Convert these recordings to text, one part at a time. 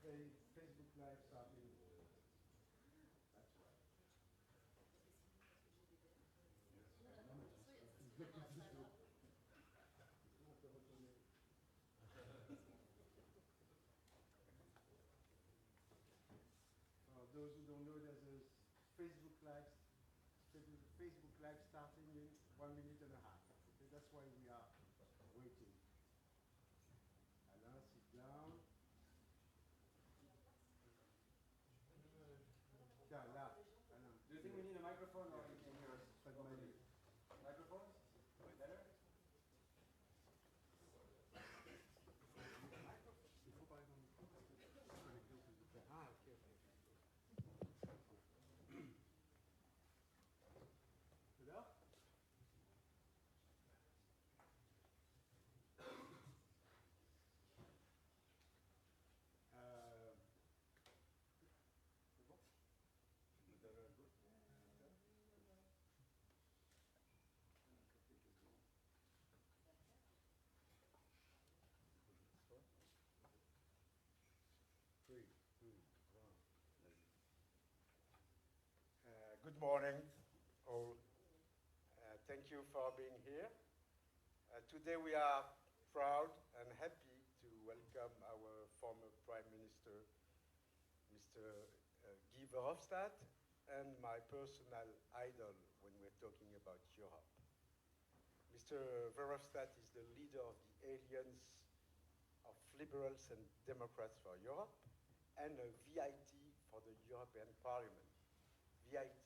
Facebook Live starting. That's right. Those who don't know, there's a Facebook Live, Facebook Live starting in 1 minute and a half. Okay, that's why we are waiting. Alain, sit down. Yeah, là. Alain. Do you think we need a microphone or you can hear us? Microphone? Better? Il faut parler dans le micro parce que c'est connecté au plus. Ah, ok, ok. C'est là? C'est bon? Vous avez un peu? Good morning, all. Thank you for being here. Today we are proud and happy to welcome our former Prime Minister, Mr. Guy Verhofstadt, and my personal idol when we're talking about Europe. Mr. Verhofstadt is the leader of the Alliance of Liberals and Democrats for Europe and a VIT for the European Parliament. VIT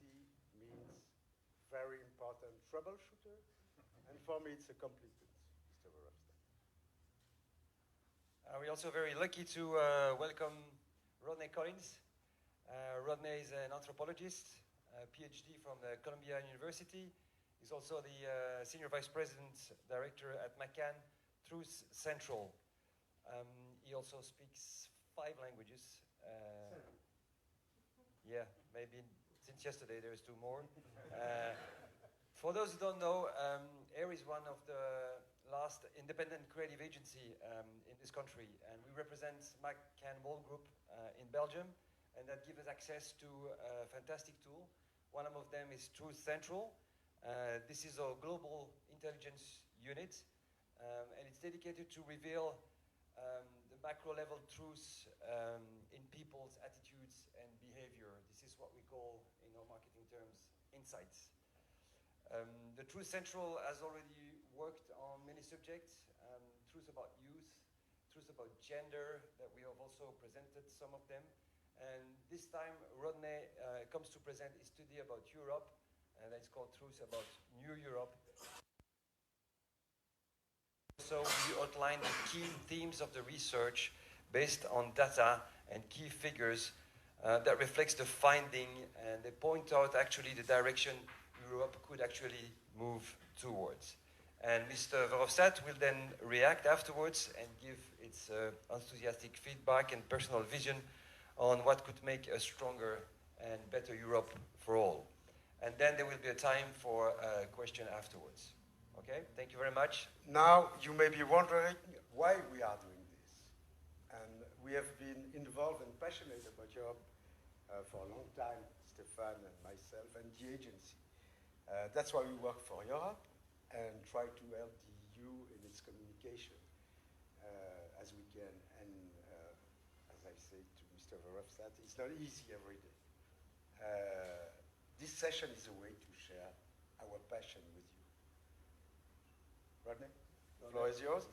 means very important troubleshooter, and for me it's a compliment, Mr. Verhofstadt. We're also very lucky to welcome Rodney Collins. Rodney is an anthropologist, a PhD from the Columbia University. He's also the Senior Vice President Director at McCann Truth Central. He also speaks 5 languages. Yeah, maybe since yesterday there's 2 more. For those who don't know, AIR is one of the last independent creative agency in this country, and we represent McCann Wall Group in Belgium, and that gives us access to a fantastic tool. One of them is Truth Central. This is a global intelligence unit, and it's dedicated to reveal the macro level truths in people's attitudes and behavior. This is what we call, in our marketing terms, insights. The Truth Central has already worked on many subjects, truths about youth, truths about gender, that we have also presented some of them. And this time, Rodney comes to present his study about Europe, and it's called Truths About New Europe. So we outline the key themes of the research based on data and key figures that reflects the finding, and they point out actually the direction Europe could actually move towards. And Mr. Verhofstadt will then react afterwards and give its enthusiastic feedback and personal vision on what could make a stronger and better Europe for all. And then there will be a time for a question afterwards. Okay, thank you very much. Now, you may be wondering why we are doing this. And we have been involved and passionate about Europe for a long time, Stefan and myself and the agency. That's why we work for Europe and try to help the EU in its communication as we can. And as I said to Mr. Verhofstadt, it's not easy every day. This session is a way to share our passion with you. Rodney, the floor is yours.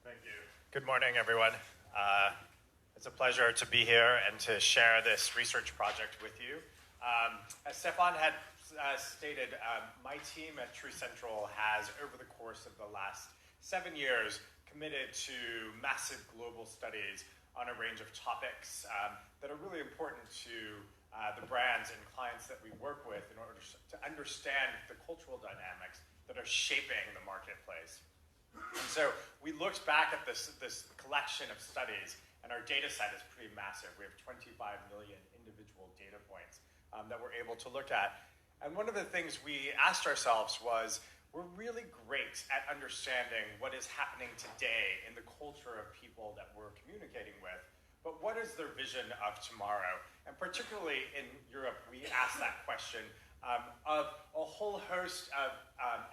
Thank you. Good morning, everyone. It's a pleasure to be here and to share this research project with you. As Stefan had stated, my team at Truth Central has, over the course of the last 7 years, committed to massive global studies on a range of topics that are really important to the brands and clients that we work with in order to understand the cultural dynamics that are shaping the marketplace. And so we looked back at this collection of studies, and our data set is pretty massive. We have 25 million individual data points that we're able to look at. And one of the things we asked ourselves was, we're really great at understanding what is happening today in the culture of people that we're communicating with. But what is their vision of tomorrow? And particularly in Europe, we ask that question of a whole host of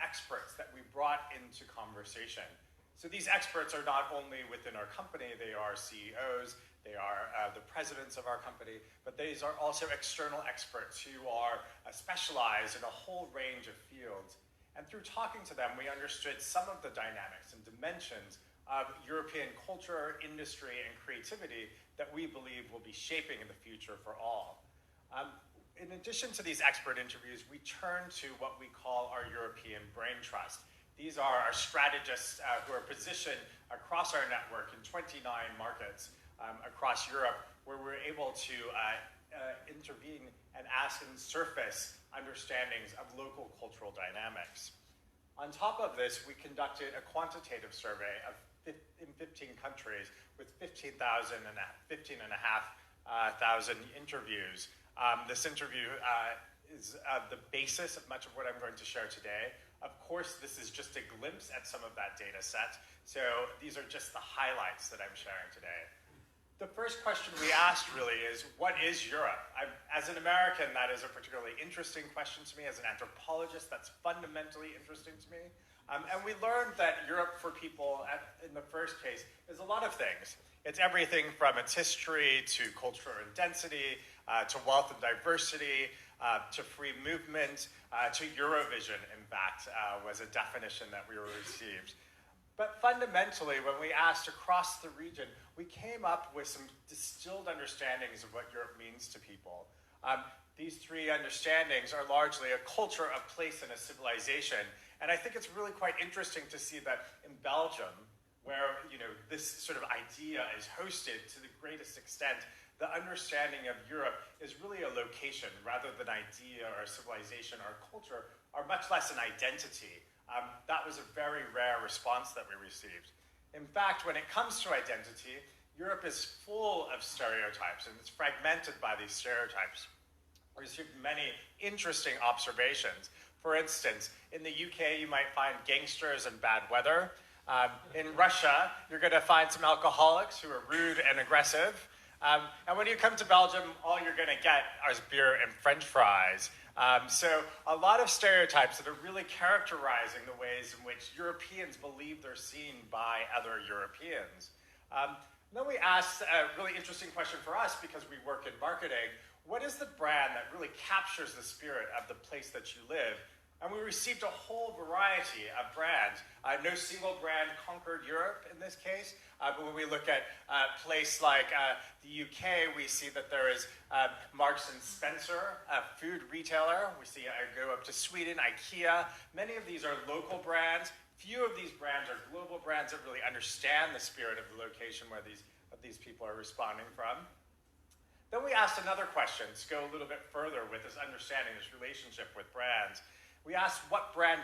experts that we brought into conversation. So these experts are not only within our company, they are CEOs, they are the presidents of our company, but these are also external experts who are specialized in a whole range of fields. And through talking to them, we understood some of the dynamics and dimensions of European culture, industry, and creativity that we believe will be shaping in the future for all. In addition to these expert interviews, we turn to what we call our European Brain Trust. These are our strategists who are positioned across our network in 29 markets across Europe, where we're able to intervene and ask and surface understandings of local cultural dynamics. On top of this, we conducted a quantitative survey in 15 countries with 15,500 interviews. This interview is the basis of much of what I'm going to share today. Of course, this is just a glimpse at some of that data set, so these are just the highlights that I'm sharing today. The first question we asked really is, what is Europe? As an American, that is a particularly interesting question to me. As an anthropologist, that's fundamentally interesting to me. And we learned that Europe for people, in the first case, is a lot of things. It's everything from its history to culture and density, to wealth and diversity, to free movement, to Eurovision, in fact, was a definition that we received. But fundamentally, when we asked across the region, we came up with some distilled understandings of what Europe means to people. These three understandings are largely a culture, a place, and a civilization. And I think it's really quite interesting to see that in Belgium, where this sort of idea is hosted to the greatest extent, the understanding of Europe is really a location rather than idea or civilization or culture, or much less an identity. That was a very rare response that we received. In fact, when it comes to identity, Europe is full of stereotypes, and it's fragmented by these stereotypes. We received many interesting observations. For instance, in the UK, you might find gangsters and bad weather. In Russia, you're going to find some alcoholics who are rude and aggressive. And when you come to Belgium, all you're going to get is beer and French fries. So a lot of stereotypes that are really characterizing the ways in which Europeans believe they're seen by other Europeans. Then we asked a really interesting question for us, because we work in marketing. What is the brand that really captures the spirit of the place that you live? And we received a whole variety of brands. No single brand conquered Europe in this case, but when we look at a place like the UK, we see that there is Marks and Spencer, a food retailer. We see go up to Sweden, IKEA. Many of these are local brands. Few of these brands are global brands that really understand the spirit of the location where these people are responding from. Then we asked another question to go a little bit further with this understanding, this relationship with brands. We asked what brand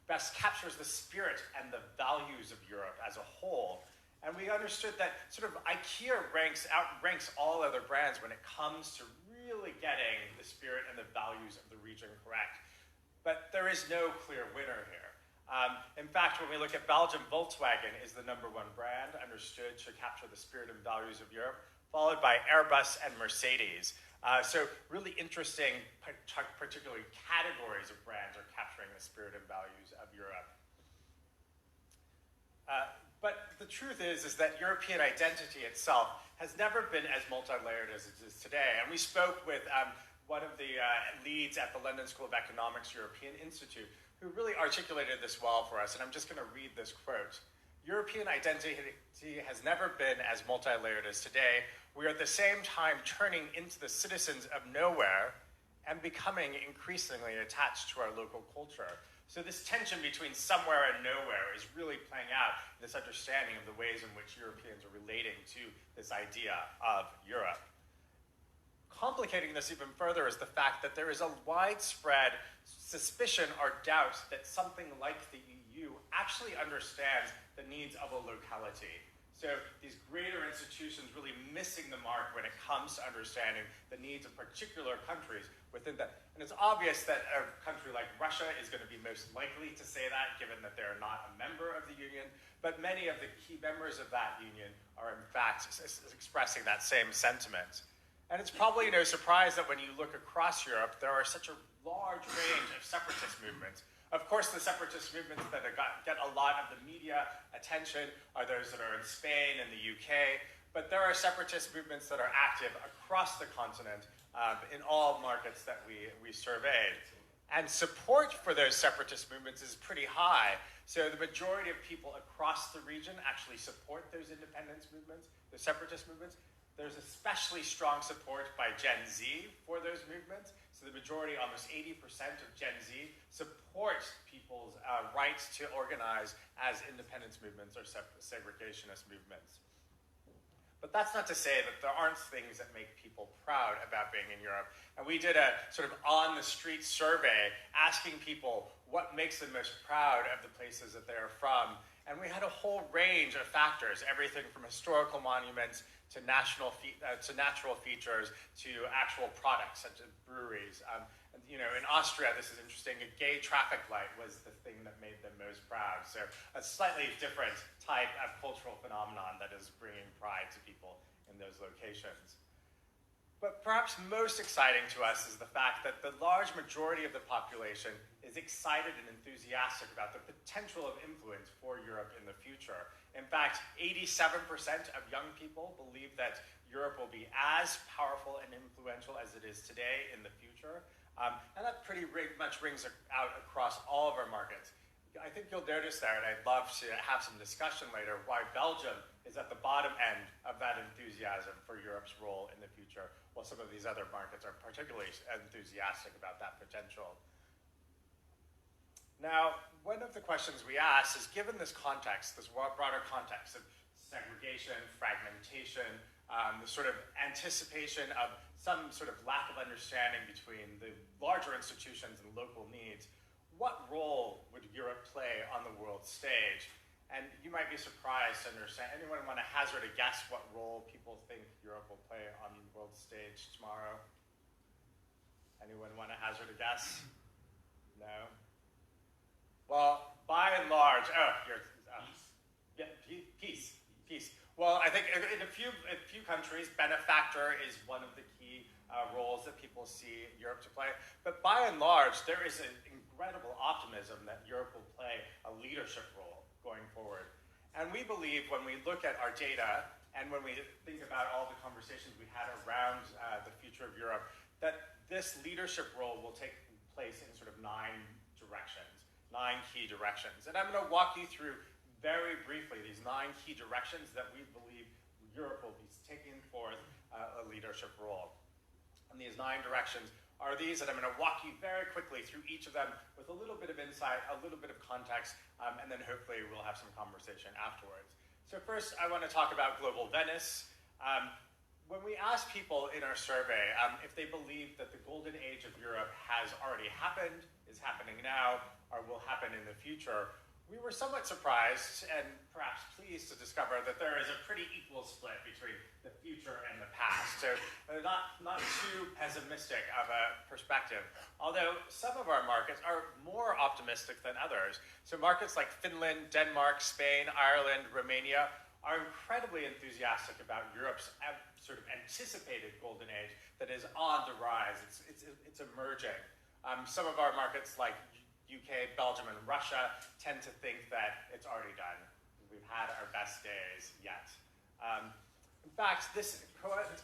best captures the spirit and the values of Europe as a whole. And we understood that sort of IKEA ranks all other brands when it comes to really getting the spirit and the values of the region correct. But there is no clear winner here. In fact, when we look at Belgium, Volkswagen is the #1 brand understood to capture the spirit and values of Europe, followed by Airbus and Mercedes. So really interesting, particularly categories of brands are capturing the spirit and values of Europe. But the truth is that European identity itself has never been as multi-layered as it is today. And we spoke with one of the leads at the London School of Economics European Institute, who really articulated this well for us. And I'm just going to read this quote. European identity has never been as multi-layered as today. We are at the same time turning into the citizens of nowhere and becoming increasingly attached to our local culture. So this tension between somewhere and nowhere is really playing out this understanding of the ways in which Europeans are relating to this idea of Europe. Complicating this even further is the fact that there is a widespread suspicion or doubt that something like the EU actually understands the needs of a locality. So these greater institutions really missing the mark when it comes to understanding the needs of particular countries within that. And it's obvious that a country like Russia is going to be most likely to say that, given that they're not a member of the Union. But many of the key members of that Union are in fact expressing that same sentiment. And it's probably no surprise that when you look across Europe, there are such a large range of separatist movements. Of course, the separatist movements that get a lot of the media attention are those that are in Spain and the UK, but there are separatist movements that are active across the continent in all markets that we surveyed. And support for those separatist movements is pretty high. So the majority of people across the region actually support those independence movements, the separatist movements. There's especially strong support by Gen Z for those movements. So the majority, almost 80% of Gen Z, support people's rights to organize as independence movements or segregationist movements. But that's not to say that there aren't things that make people proud about being in Europe. And we did a sort of on-the-street survey asking people what makes them most proud of the places that they're from. And we had a whole range of factors, everything from historical monuments to natural features to actual products such as breweries. And, you know, in Austria, this is interesting, a gay traffic light was the thing that made them most proud. So a slightly different type of cultural phenomenon that is bringing pride to people in those locations. But perhaps most exciting to us is the fact that the large majority of the population is excited and enthusiastic about the potential of influence for Europe in the future. In fact, 87% of young people believe that Europe will be as powerful and influential as it is today in the future. And that pretty much rings out across all of our markets. I think you'll notice there, and I'd love to have some discussion later, why Belgium is at the bottom end of that enthusiasm for Europe's role in the future, while some of these other markets are particularly enthusiastic about that potential. Now, one of the questions we asked is, given this context, this broader context of segregation, fragmentation, the sort of anticipation of some sort of lack of understanding between the larger institutions and local needs, what role would Europe play on the world stage? And you might be surprised to understand. Anyone want to hazard a guess what role people think Europe will play on the world stage tomorrow? Anyone want to hazard a guess? No? Well, by and large, peace. Well, I think in a few countries, benefactor is one of the key roles that people see Europe to play. But by and large, there is an incredible optimism that Europe will play a leadership role going forward. And we believe when we look at our data and when we think about all the conversations we had around the future of Europe, that this leadership role will take place in sort of 9 key directions. And I'm going to walk you through very briefly these 9 key directions that we believe Europe will be taking forth a leadership role. And these 9 directions are these, and I'm going to walk you very quickly through each of them with a little bit of insight, a little bit of context, and then hopefully we'll have some conversation afterwards. So first, I want to talk about global Venice. When we asked people in our survey if they believe that the golden age of Europe has already happened, is happening now, or will happen in the future, we were somewhat surprised and perhaps pleased to discover that there is a pretty equal split between the future and the past. So not too pessimistic of a perspective, although some of our markets are more optimistic than others. So markets like Finland, Denmark, Spain, Ireland, Romania are incredibly enthusiastic about Europe's sort of anticipated golden age that is on the rise. It's emerging. Some of our markets like UK, Belgium, and Russia tend to think that it's already done. We've had our best days yet. In fact, this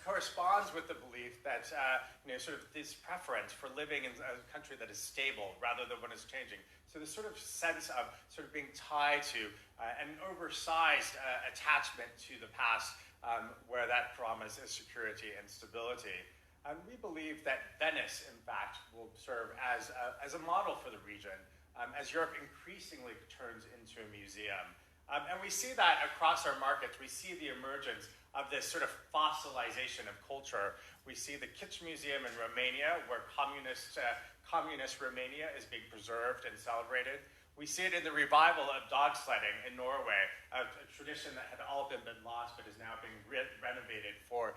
corresponds with the belief that sort of this preference for living in a country that is stable rather than one is changing. So this sort of sense of sort of being tied to an oversized attachment to the past where that promise is security and stability. And we believe that Venice, in fact, will serve as a model for the region as Europe increasingly turns into a museum. And we see that across our markets. We see the emergence of this sort of fossilization of culture. We see the Kitsch Museum in Romania, where communist Romania is being preserved and celebrated. We see it in the revival of dog sledding in Norway, a tradition that had all been lost but is now being renovated for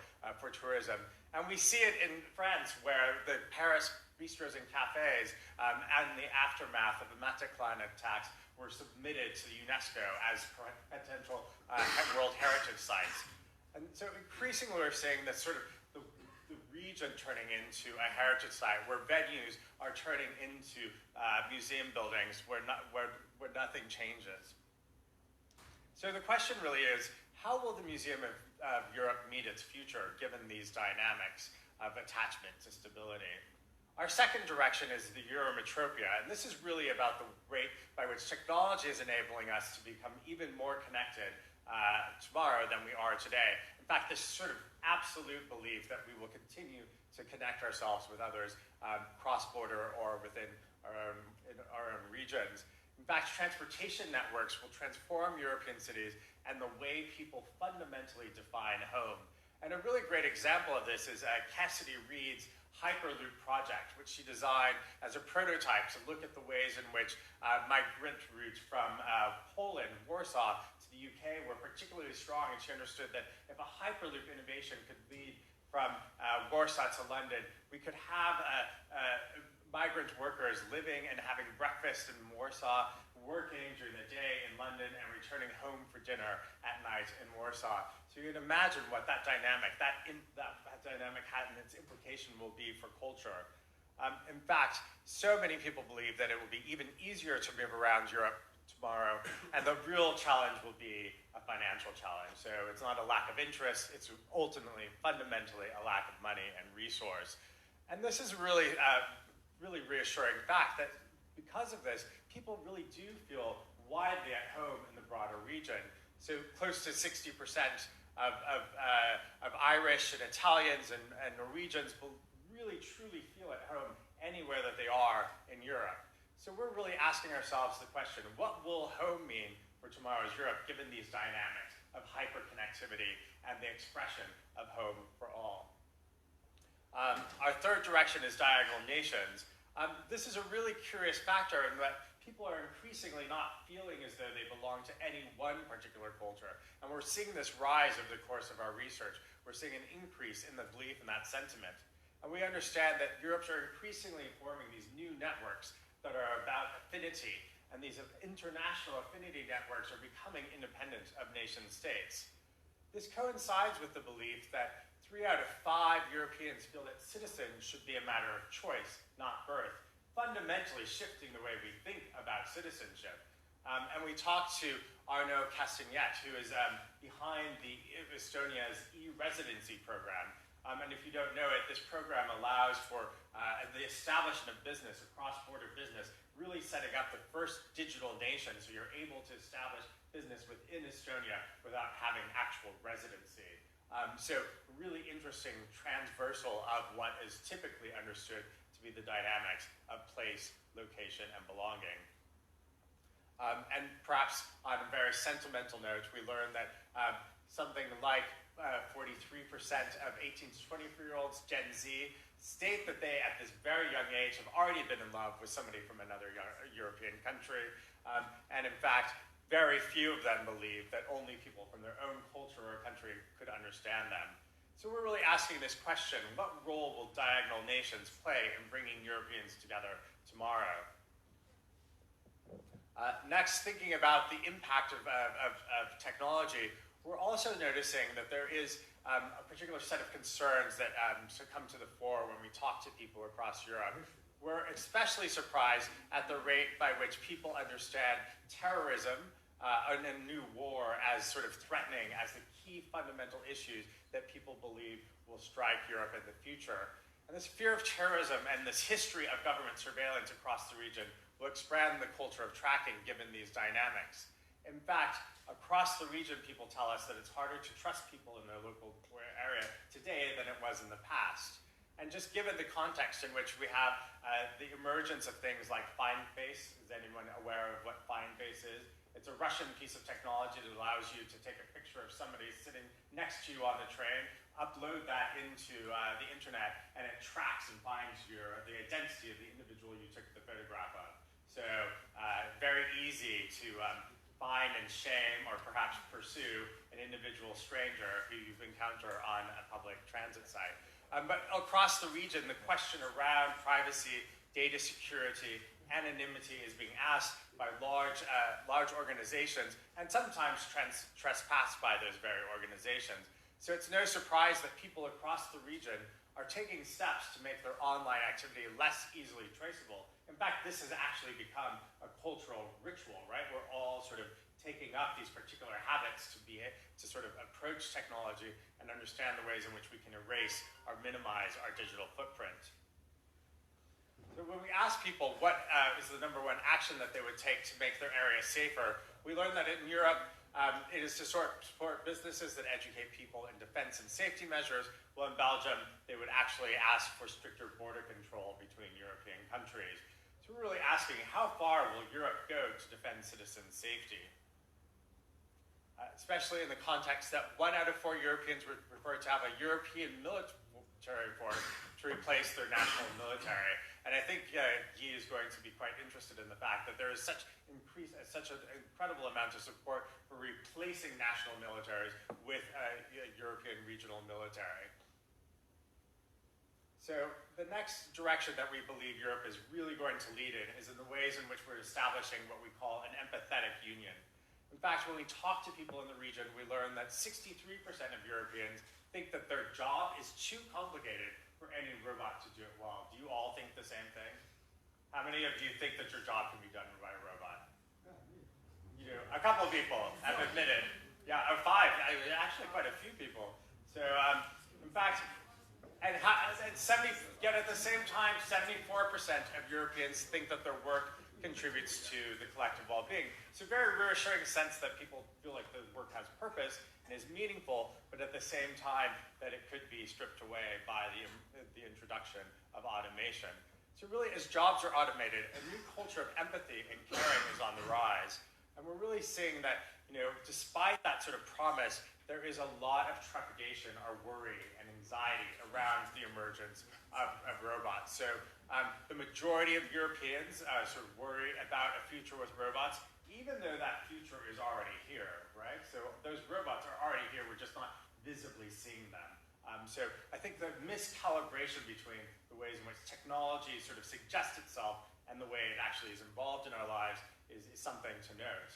tourism. And we see it in France, where the Paris bistros and cafes, and the aftermath of the Bataclan attacks, were submitted to the UNESCO as potential World Heritage Sites. And so increasingly we're seeing this sort of the region turning into a heritage site, where venues are turning into museum buildings where nothing changes. So the question really is, how will the Museum of Europe meet its future given these dynamics of attachment to stability? Our second direction is the Eurometropia, and this is really about the rate by which technology is enabling us to become even more connected tomorrow than we are today. In fact, this sort of absolute belief that we will continue to connect ourselves with others cross-border or within our own regions. In fact, transportation networks will transform European cities and the way people fundamentally define home. And a really great example of this is Cassidy Reed's Hyperloop project, which she designed as a prototype to look at the ways in which migrant routes from Poland, Warsaw, to the UK were particularly strong, and she understood that if a Hyperloop innovation could lead from Warsaw to London, we could have migrant workers living and having breakfast in Warsaw, working during the day in London, and returning home for dinner at night in Warsaw. So you can imagine what that dynamic had and its implication will be for culture. In fact, so many people believe that it will be even easier to move around Europe tomorrow, and the real challenge will be a financial challenge. So it's not a lack of interest, it's ultimately, fundamentally, a lack of money and resource. And this is really reassuring fact that because of this, people really do feel widely at home in the broader region. So close to 60% of Irish and Italians and Norwegians will really truly feel at home anywhere that they are in Europe. So we're really asking ourselves the question, what will home mean for tomorrow's Europe, given these dynamics of hyperconnectivity and the expression of home for all? Our third direction is diagonal nations. This is a really curious factor in that people are increasingly not feeling as though they belong to any one particular culture. And we're seeing this rise over the course of our research. We're seeing an increase in the belief in that sentiment. And we understand that Europe's are increasingly forming these new networks that are about affinity. And these international affinity networks are becoming independent of nation states. This coincides with the belief that 3 out of 5 Europeans feel that citizens should be a matter of choice, not birth, fundamentally shifting the way we think about citizenship. And we talked to Arnaud Castagnet, who is behind the Estonia's e-residency program. And if you don't know it, this program allows for the establishment of business, a cross-border business, really setting up the first digital nation, so you're able to establish business within Estonia without having actual residency. So really interesting transversal of what is typically understood to be the dynamics of place, location, and belonging. And perhaps on a very sentimental note, we learned that something like 43% of 18 to 24-year-olds, Gen Z, state that they, at this very young age, have already been in love with somebody from another European country. And in fact, very few of them believe that only people from their own culture or country could understand them. So we're really asking this question, what role will diagonal nations play in bringing Europeans together tomorrow? Next, thinking about the impact of technology, we're also noticing that there is a particular set of concerns that come to the fore when we talk to people across Europe. We're especially surprised at the rate by which people understand terrorism and a new war as sort of threatening as the key fundamental issues that people believe will strike Europe in the future. And this fear of terrorism and this history of government surveillance across the region will expand the culture of tracking given these dynamics. In fact, across the region, people tell us that it's harder to trust people in their local area today than it was in the past. And just given the context in which we have the emergence of things like FindFace, is anyone aware of what FindFace is? It's a Russian piece of technology that allows you to take a picture of somebody sitting next to you on the train, upload that into the internet, and it tracks and finds the identity of the individual you took the photograph of. So very easy to find and shame or perhaps pursue an individual stranger who you've encountered on a public transit site. But across the region, the question around privacy, data security, anonymity is being asked by large organizations and sometimes trespassed by those very organizations. So it's no surprise that people across the region are taking steps to make their online activity less easily traceable. In fact, this has actually become a cultural ritual, right? We're all sort of taking up these particular habits to sort of approach technology and understand the ways in which we can erase or minimize our digital footprint. So when we ask people what is the #1 action that they would take to make their area safer, we learned that in Europe, it is to support businesses that educate people in defense and safety measures. Well, in Belgium, they would actually ask for stricter border control between European countries. So we're really asking, how far will Europe go to defend citizen safety? Especially in the context that 1 out of 4 Europeans would prefer to have a European military force to replace their national military. And I think Guy is going to be quite interested in the fact that there is such an incredible amount of support for replacing national militaries with European regional military. So the next direction that we believe Europe is really going to lead in is in the ways in which we're establishing what we call an empathetic union. In fact, when we talk to people in the region, we learn that 63% of Europeans think that their job is too complicated for any robot to do it well. Do you all think the same thing? How many of you think that your job can be done by a robot? You do. A couple of people have admitted. Yeah, 5. Actually, quite a few people. So, in fact, yet at the same time, 74% of Europeans think that their work contributes to the collective well-being. So very reassuring sense that people feel like the work has purpose and is meaningful, but at the same time that it could be stripped away by the introduction of automation. So really, as jobs are automated, a new culture of empathy and caring is on the rise. And we're really seeing that, despite that sort of promise, there is a lot of trepidation or worry and anxiety around the emergence of robots. So the majority of Europeans sort of worry about a future with robots, even though that future is already here, right? So those robots are already here, we're just not visibly seeing them. So I think the miscalibration between the ways in which technology sort of suggests itself and the way it actually is involved in our lives is something to note.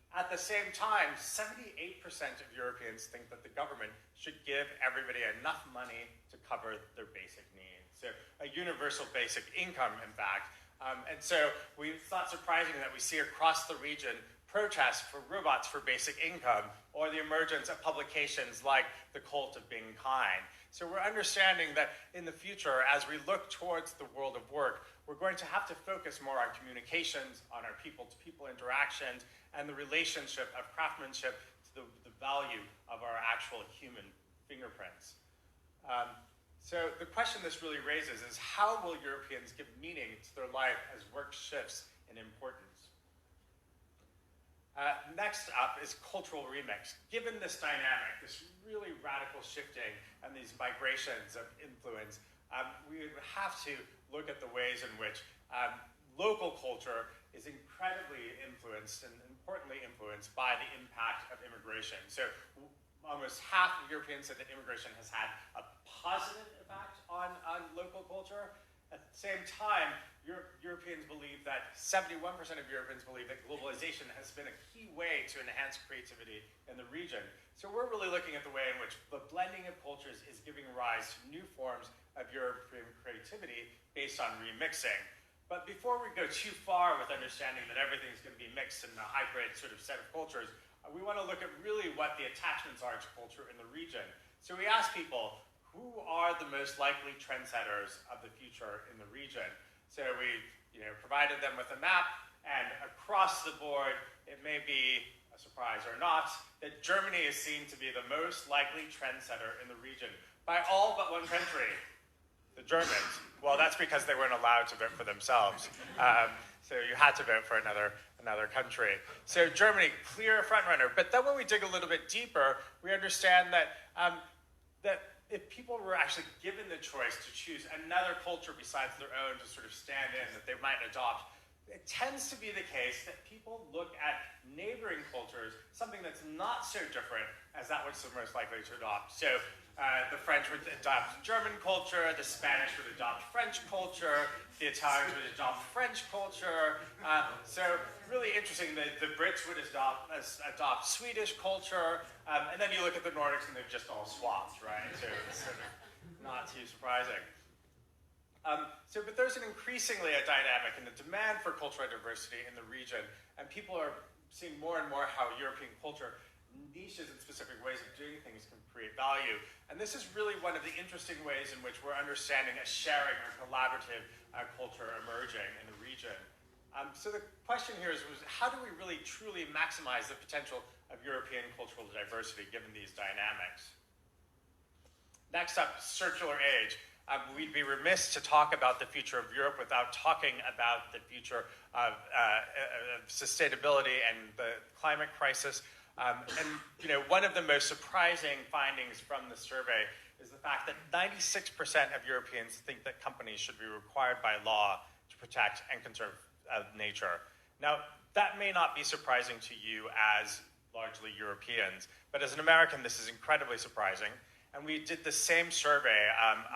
At the same time, 78% of Europeans think that the government should give everybody enough money to cover their basic needs. So a universal basic income, in fact. And so it's not surprising that we see across the region protests for robots for basic income or the emergence of publications like The Cult of Being Kind. So we're understanding that in the future, as we look towards the world of work, we're going to have to focus more on communications, on our people-to-people interactions, and the relationship of craftsmanship to the value of our actual human fingerprints. So the question this really raises is, how will Europeans give meaning to their life as work shifts in importance? Next up is cultural remix. Given this dynamic, this really radical shifting and these migrations of influence, we would have to look at the ways in which local culture is incredibly influenced and importantly influenced by the impact of immigration. So almost half of Europeans said that immigration has had a positive impact on local culture. At the same time, Europeans believe that 71% of Europeans believe that globalization has been a key way to enhance creativity in the region. So we're really looking at the way in which the blending of cultures is giving rise to new forms of European creativity based on remixing. But before we go too far with understanding that everything's going to be mixed in a hybrid sort of set of cultures, we want to look at really what the attachments are to culture in the region. So we ask people, who are the most likely trendsetters of the future in the region? So we provided them with a map, and across the board, it may be a surprise or not, that Germany is seen to be the most likely trendsetter in the region by all but one country, the Germans. Well, that's because they weren't allowed to vote for themselves. So you had to vote for another country. So Germany, clear frontrunner. But then when we dig a little bit deeper, we understand that if people were actually given the choice to choose another culture besides their own to sort of stand in, that they might adopt, it tends to be the case that people look at neighboring cultures, something that's not so different as that which they're most likely to adopt. So the French would adopt German culture, the Spanish would adopt French culture, the Italians would adopt French culture. So really interesting that the Brits would adopt Swedish culture, and then you look at the Nordics and they've just all swapped, right? So it's sort of not too surprising. But there's an increasingly a dynamic in the demand for cultural diversity in the region, and people are seeing more and more how European culture niches in specific ways of doing things can create value. And this is really one of the interesting ways in which we're understanding a sharing or collaborative culture emerging in the region. So the question here is, how do we really truly maximize the potential of European cultural diversity given these dynamics? Next up, circular age. We'd be remiss to talk about the future of Europe without talking about the future of sustainability and the climate crisis. One of the most surprising findings from the survey is the fact that 96% of Europeans think that companies should be required by law to protect and conserve nature. Now, that may not be surprising to you as largely Europeans, but as an American, this is incredibly surprising. And we did the same survey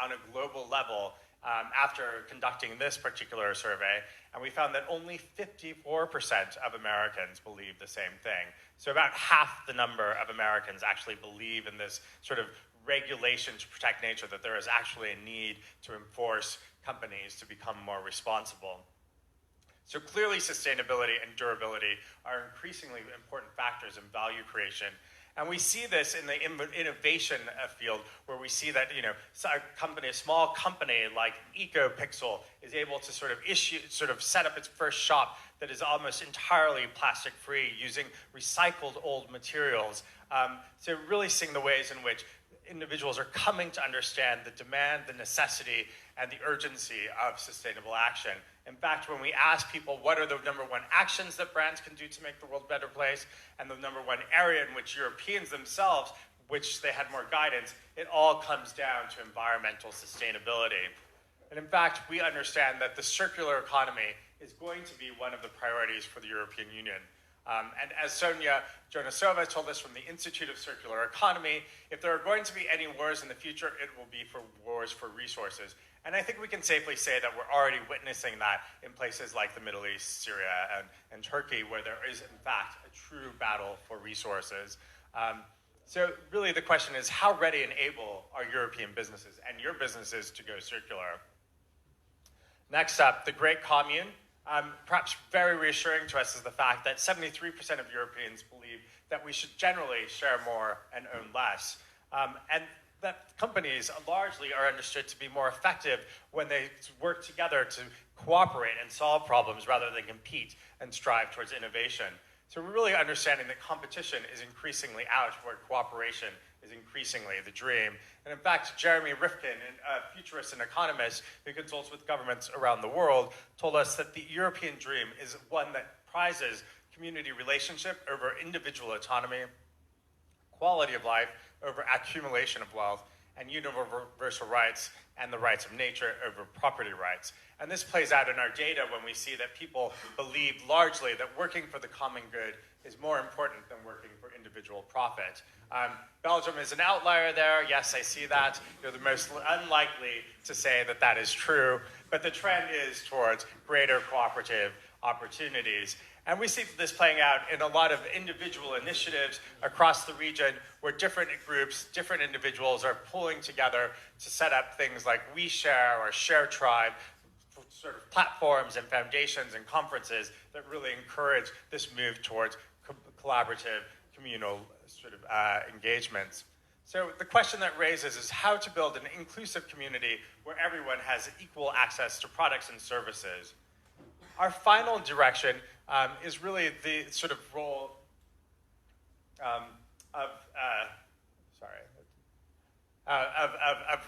on a global level after conducting this particular survey, and we found that only 54% of Americans believe the same thing. So about half the number of Americans actually believe in this sort of regulation to protect nature, that there is actually a need to enforce companies to become more responsible. So clearly sustainability and durability are increasingly important factors in value creation. And we see this in the innovation field, where we see that a small company like EcoPixel is able to sort of set up its first shop that is almost entirely plastic-free using recycled old materials. So really seeing the ways in which individuals are coming to understand the demand, the necessity, and the urgency of sustainable action. In fact, when we ask people what are the number one actions that brands can do to make the world a better place, and the number one area in which Europeans themselves, which they had more guidance, it all comes down to environmental sustainability. And in fact, we understand that the circular economy is going to be one of the priorities for the European Union. And as Sonia Jonasova told us from the Institute of Circular Economy, if there are going to be any wars in the future, it will be for wars for resources. And I think we can safely say that we're already witnessing that in places like the Middle East, Syria, and Turkey, where there is, in fact, a true battle for resources. So really the question is, how ready and able are European businesses and your businesses to go circular? Next up, the Great Commune. Perhaps very reassuring to us is the fact that 73% of Europeans believe that we should generally share more and own less. And that companies largely are understood to be more effective when they work together to cooperate and solve problems rather than compete and strive towards innovation. So we're really understanding that competition is increasingly out, where cooperation is increasingly the dream. And in fact, Jeremy Rifkin, a futurist and economist who consults with governments around the world, told us that the European dream is one that prizes community relationship over individual autonomy, quality of life over accumulation of wealth, and universal rights and the rights of nature over property rights. And this plays out in our data when we see that people believe largely that working for the common good is more important than working for individual profit. Belgium is an outlier there. Yes, I see that. You're the most unlikely to say that that is true, but the trend is towards greater cooperative opportunities. And we see this playing out in a lot of individual initiatives across the region, where different groups, different individuals are pulling together to set up things like WeShare or ShareTribe, sort of platforms and foundations and conferences that really encourage this move towards collaborative, communal sort of engagements. So the question that raises is how to build an inclusive community where everyone has equal access to products and services. Our final direction is really the sort of role of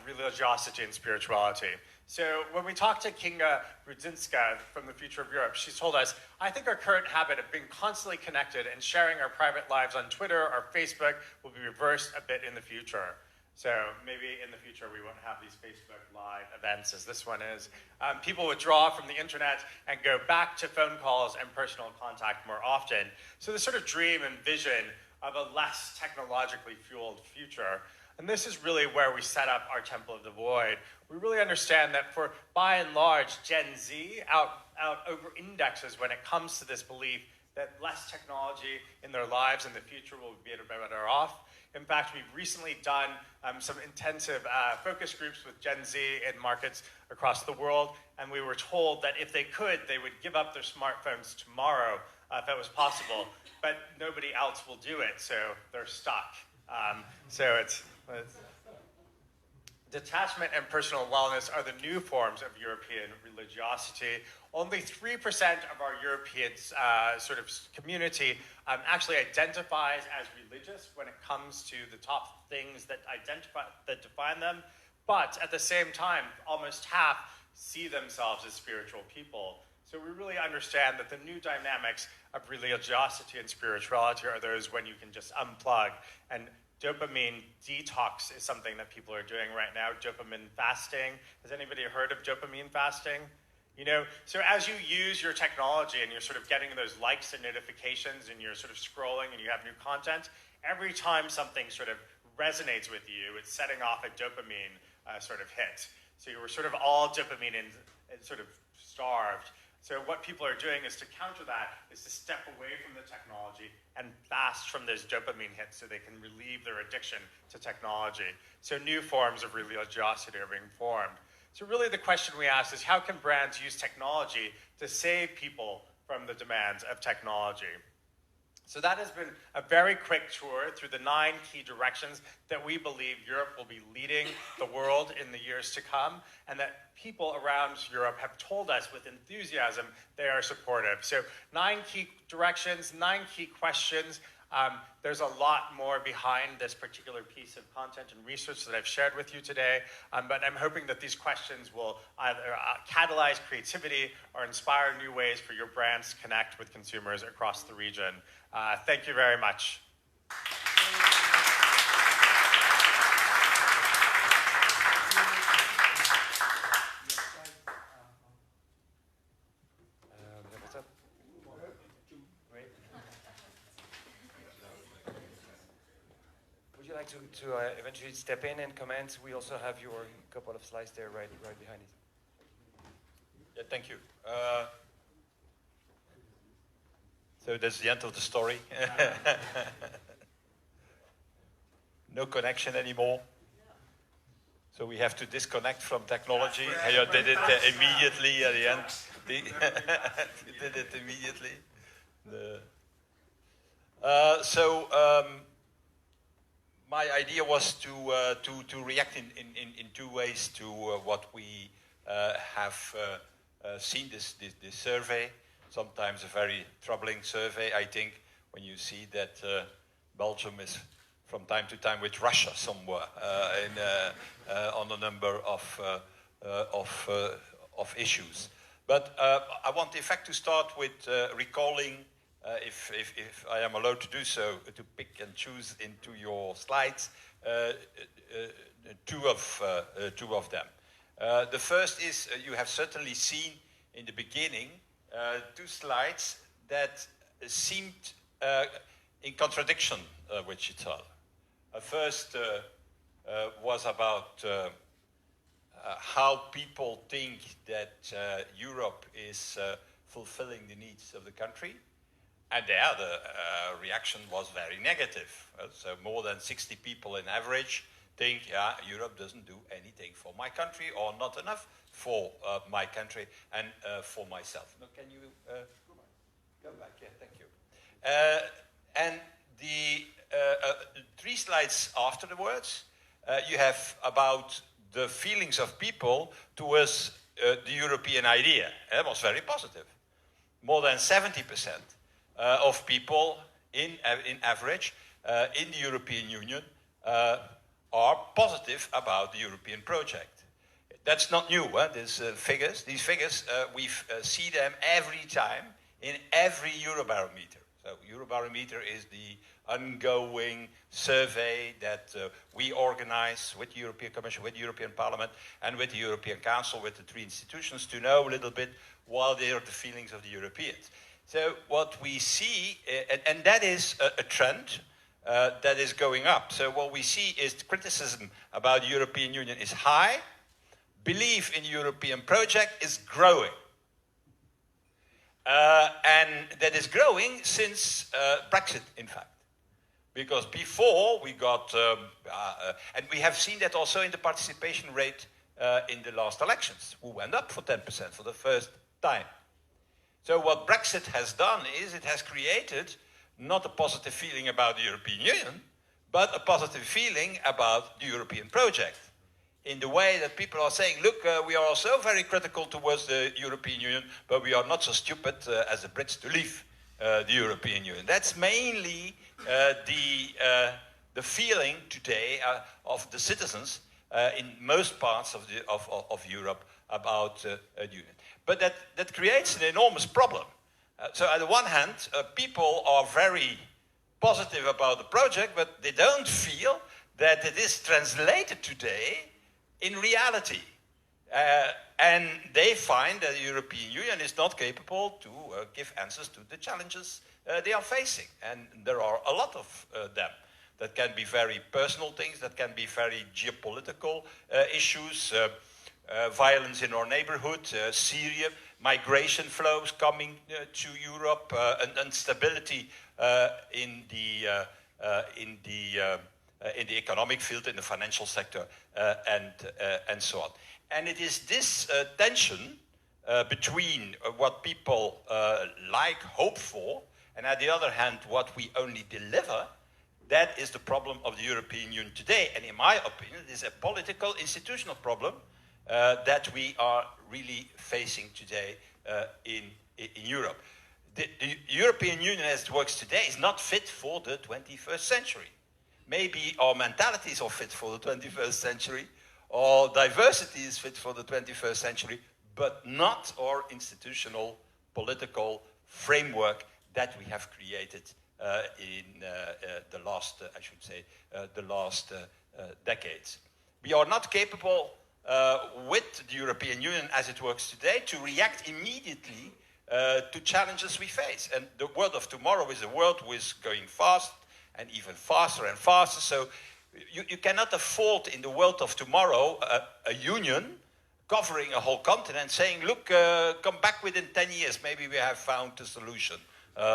religiosity and spirituality. So when we talked to Kinga Rudzinska from the Future of Europe, she told us, I think our current habit of being constantly connected and sharing our private lives on Twitter or Facebook will be reversed a bit in the future. So maybe in the future we won't have these Facebook Live events as this one is. People withdraw from the internet and go back to phone calls and personal contact more often. So this sort of dream and vision of a less technologically fueled future. And this is really where we set up our Temple of the Void. We really understand that for, by and large, Gen Z out over-indexes when it comes to this belief that less technology in their lives in the future will be better off. In fact, we've recently done some intensive focus groups with Gen Z in markets across the world, and we were told that if they could, they would give up their smartphones tomorrow if it was possible, but nobody else will do it, so they're stuck. So it's detachment and personal wellness are the new forms of European religiosity. Only 3% of our European sort of community actually identifies as religious when it comes to the top things that define them. But at the same time, almost half see themselves as spiritual people. So we really understand that the new dynamics of religiosity and spirituality are those when you can just unplug. And dopamine detox is something that people are doing right now, dopamine fasting. Has anybody heard of dopamine fasting? You know, so as you use your technology and you're sort of getting those likes and notifications and you're sort of scrolling and you have new content, every time something sort of resonates with you, it's setting off a dopamine sort of hit. So you were sort of all dopamine and sort of starved. So what people are doing is to counter that, is to step away from the technology and fast from those dopamine hits so they can relieve their addiction to technology. So new forms of religiosity are being formed. So really the question we ask is, how can brands use technology to save people from the demands of technology? So that has been a very quick tour through the 9 key directions that we believe Europe will be leading the world in the years to come, and that people around Europe have told us with enthusiasm they are supportive. So 9 key directions, 9 key questions. There's a lot more behind this particular piece of content and research that I've shared with you today, but I'm hoping that these questions will either catalyze creativity or inspire new ways for your brands to connect with consumers across the region. Thank you very much. Would you like to eventually step in and comment? We also have your couple of slides there right behind it. Yeah, thank you. So that's the end of the story. No connection anymore. So we have to disconnect from technology. You did it immediately at the end. You did it immediately. My idea was to react in 2 ways to what we have seen this survey. Sometimes a very troubling survey, I think, when you see that Belgium is from time to time with Russia somewhere on a number of issues. But I want, in fact, to start with recalling, if I am allowed to do so, to pick and choose into your slides, 2 of them. The first is, you have certainly seen in the beginning 2 slides that seemed in contradiction with each other. First was about how people think that Europe is fulfilling the needs of the country. And there the reaction was very negative. So more than 60 people in average think, yeah, Europe doesn't do anything for my country, or not enough for my country and for myself. Now, can you go back? Yeah, thank you. And the 3 slides afterwards, you have about the feelings of people towards the European idea. It was very positive. More than 70% of people in average in the European Union are positive about the European project. That's not new, these figures. These figures, we see them every time in every Eurobarometer. So Eurobarometer is the ongoing survey that we organize with the European Commission, with the European Parliament, and with the European Council, with the three institutions, to know a little bit what are the feelings of the Europeans. So what we see, and that is a trend that is going up. So what we see is criticism about the European Union is high, belief in the European project is growing. And that is growing since Brexit, in fact. Because before we got, and we have seen that also in the participation rate in the last elections, who went up for 10% for the first time. So what Brexit has done is it has created not a positive feeling about the European Union, but a positive feeling about the European project. In the way that people are saying, look, we are also very critical towards the European Union, but we are not so stupid as the Brits to leave the European Union. That's mainly the feeling today of the citizens in most parts of Europe about the Union. But that creates an enormous problem. So on the one hand, people are very positive about the project, but they don't feel that it is translated today in reality. And they find that the European Union is not capable to give answers to the challenges they are facing. And there are a lot of them. That can be very personal things, that can be very geopolitical issues, violence in our neighborhood, Syria, migration flows coming to Europe, and instability in the economic field, in the financial sector, and so on. And it is this tension between what people like, hope for, and on the other hand, what we only deliver, that is the problem of the European Union today. And in my opinion, it is a political, institutional problem that we are really facing today in Europe. The European Union as it works today is not fit for the 21st century. Maybe our mentalities are fit for the 21st century, or diversity is fit for the 21st century, but not our institutional, political framework that we have created in the last, I should say, the last decades. We are not capable with the European Union as it works today to react immediately to challenges we face. And the world of tomorrow is a world which is going fast and even faster and faster. So you cannot afford in the world of tomorrow a union covering a whole continent saying, look, come back within 10 years, maybe we have found a solution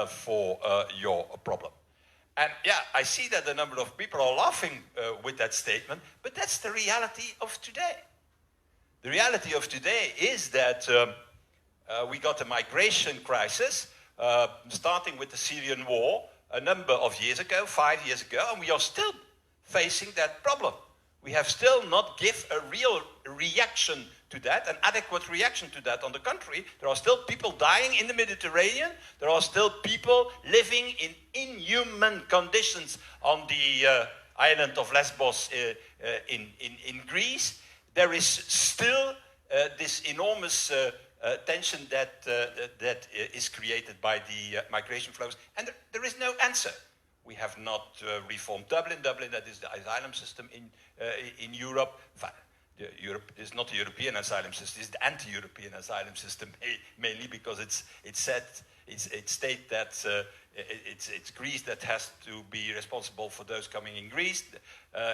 for your problem. And yeah, I see that a number of people are laughing with that statement, but that's the reality of today. The reality of today is that we got a migration crisis, starting with the Syrian war a number of years ago, 5 years ago, and we are still facing that problem. We have still not given a real reaction to that, an adequate reaction to that. On the contrary, there are still people dying in the Mediterranean. There are still people living in inhuman conditions on the island of Lesbos in Greece. There is still this enormous tension that is created by the migration flows, and there is no answer. We have not reformed Dublin. Dublin, that is the asylum system in Europe. Europe is not the European asylum system; it's the anti-European asylum system, mainly because it states that it's Greece that has to be responsible for those coming in Greece,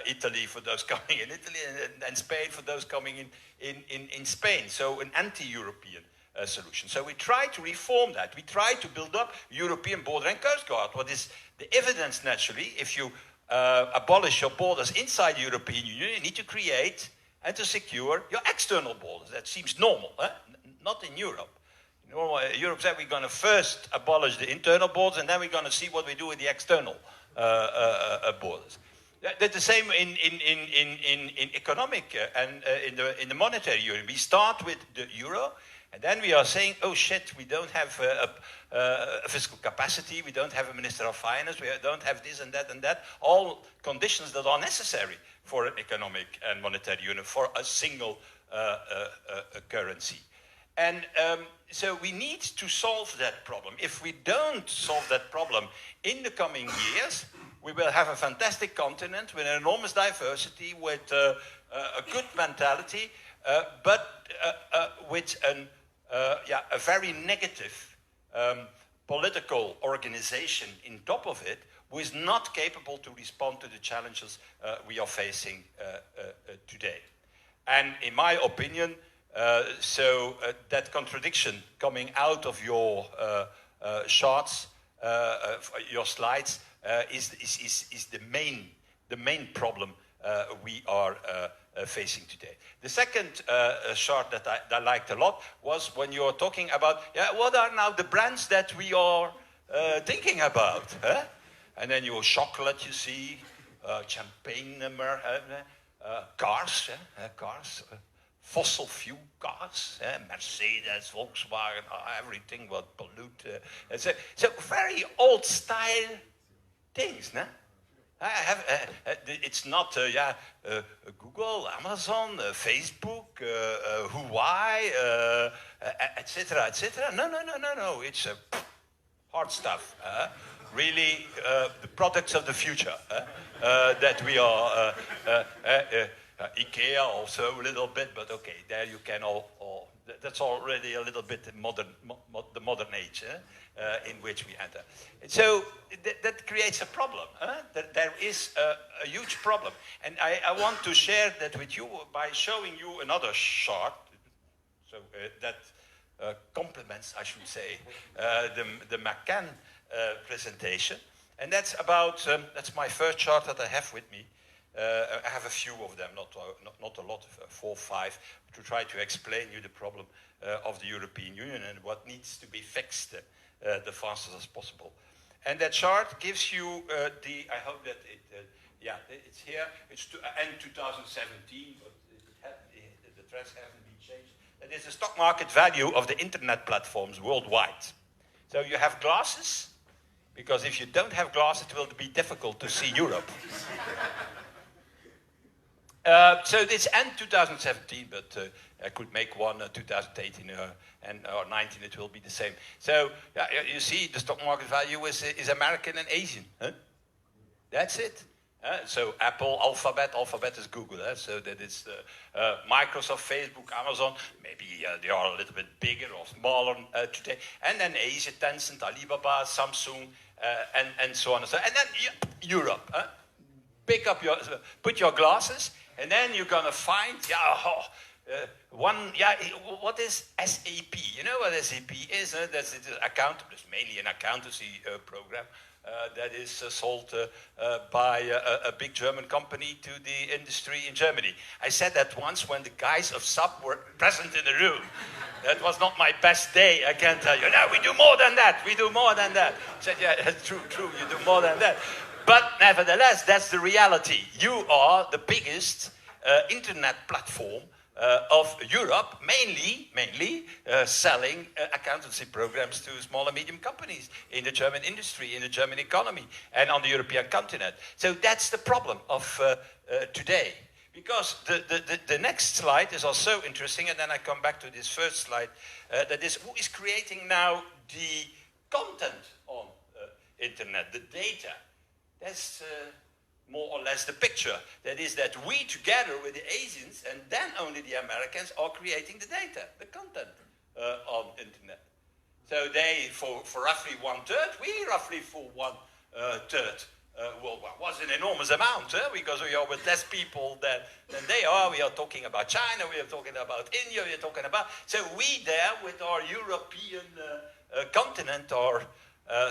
Italy for those coming in Italy, and Spain for those coming in Spain. So an anti-European solution. So we try to reform that. We try to build up European border and coast guard. What is the evidence, naturally? If you abolish your borders inside the European Union, you need to create and to secure your external borders. That seems normal, not in Europe. Europe said we're going to first abolish the internal borders, and then we're going to see what we do with the external borders. That's the same in economic and in the monetary union. We start with the euro, and then we are saying, oh shit, we don't have a fiscal capacity, we don't have a minister of finance, we don't have this and that, all conditions that are necessary for an economic and monetary union, for a single currency. And so we need to solve that problem. If we don't solve that problem in the coming years, we will have a fantastic continent with an enormous diversity, with a good mentality, but with a very negative political organization in top of it, who is not capable to respond to the challenges we are facing today. And in my opinion, that contradiction coming out of your charts, your slides, is the main problem we are facing today. The second chart that I liked a lot was when you were talking about, what are now the brands that we are thinking about? Huh? And then your chocolate, you see, champagne, cars, cars, fossil fuel cars, Mercedes, Volkswagen, everything will pollute. So very old style things, no? I have, it's not Google, Amazon, Facebook, Huawei, etc., etc. No. It's hard stuff. Really, the products of the future that we are. IKEA also a little bit, but okay, there you can all that's already a little bit the modern age in which we enter. And so that creates a problem. There is a huge problem. And I want to share that with you by showing you another chart, so that complements, I should say, the McCann presentation. And that's about, that's my first chart that I have with me. I have a few of them, not a lot, 4 or 5, to try to explain you the problem of the European Union and what needs to be fixed the fastest as possible. And that chart gives you I hope that it's here. It's to end 2017, but the trends haven't been changed. That is the stock market value of the internet platforms worldwide. So you have glasses, because if you don't have glasses, it will be difficult to see Europe. So it's end 2017, but I could make one 2018 or 19, it will be the same. So you see, the stock market value is American and Asian. Huh? That's it. So Apple, Alphabet is Google. So that is Microsoft, Facebook, Amazon. Maybe they are a little bit bigger or smaller today. And then Asia, Tencent, Alibaba, Samsung, and so on and so on. And then Europe. Put your glasses. And then you're going to find, what is SAP? You know what SAP is? That's it's mainly an accountancy program that is sold by a big German company to the industry in Germany. I said that once when the guys of SAP were present in the room. That was not my best day, I can tell you. No, we do more than that. I said, yeah, that's true, you do more than that. But nevertheless, that's the reality. You are the biggest internet platform of Europe, mainly selling accountancy programs to small and medium companies in the German industry, in the German economy, and on the European continent. So that's the problem of today. Because the next slide is also interesting, and then I come back to this first slide, that is, who is creating now the content on internet, the data? That's more or less the picture. That is that we, together with the Asians, and then only the Americans, are creating the data, the content on internet. So they, for roughly 1/3, we roughly for 1/3. Well, was an enormous amount, because we are with less people than they are. We are talking about China, we are talking about India, we are talking about... So we there, with our European continent, or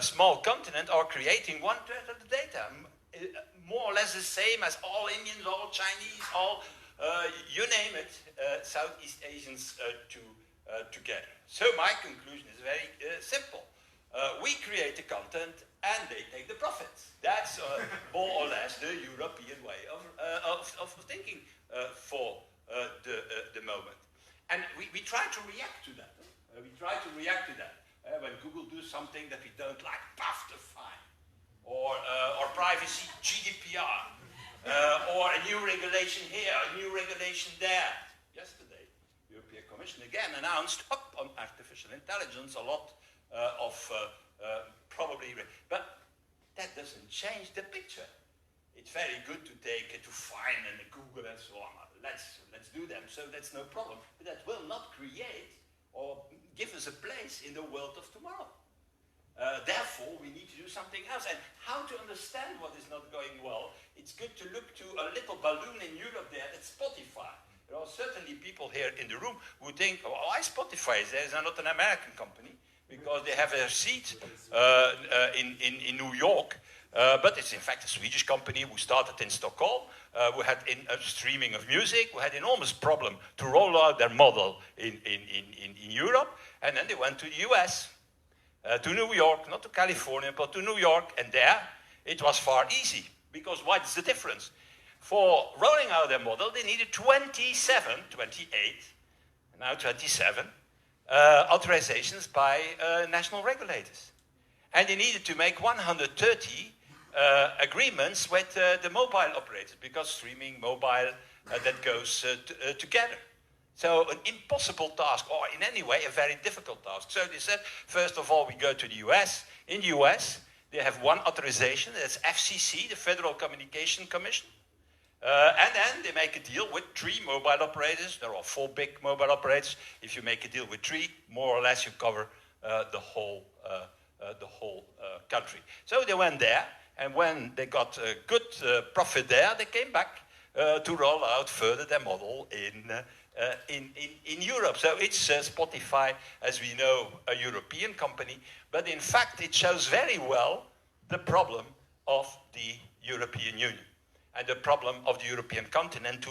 small continent, are creating 1/3 of the data. More or less the same as all Indians, all Chinese, all, you name it, Southeast Asians together. So my conclusion is very simple. We create the content and they take the profits. That's more or less the European way of thinking for the moment. And we try to react to that. When Google does something that we don't like, paf, the fine. Or privacy, GDPR. Or a new regulation here, a new regulation there. Yesterday, the European Commission again announced on artificial intelligence a lot of probably... But that doesn't change the picture. It's very good to find and Google and so on. Let's do them, so that's no problem. But that will not create or give us a place in the world of tomorrow. Therefore, we need to do something else. And how to understand what is not going well, it's good to look to a little balloon in Europe there, that's Spotify. There are certainly people here in the room who think, oh, why Spotify? There's not an American company, because they have their seat in New York. But it's in fact a Swedish company who started in Stockholm, who had streaming of music, who had enormous problem to roll out their model in Europe, and then they went to the US, to New York, not to California, but to New York, and there it was far easy, because what is the difference? For rolling out their model, they needed 28, now 27, authorizations by national regulators. And they needed to make 130 agreements with the mobile operators, because streaming, mobile, that goes together. So an impossible task, or in any way a very difficult task. So they said, first of all, we go to the US. In the US, they have one authorization, that's FCC, the Federal Communication Commission. And then they make a deal with 3 mobile operators. There are 4 big mobile operators. If you make a deal with 3, more or less you cover the whole country. So they went there, and when they got a good profit there, they came back to roll out further their model in Europe. So it's Spotify, as we know, a European company, but in fact it shows very well the problem of the European Union and the problem of the European continent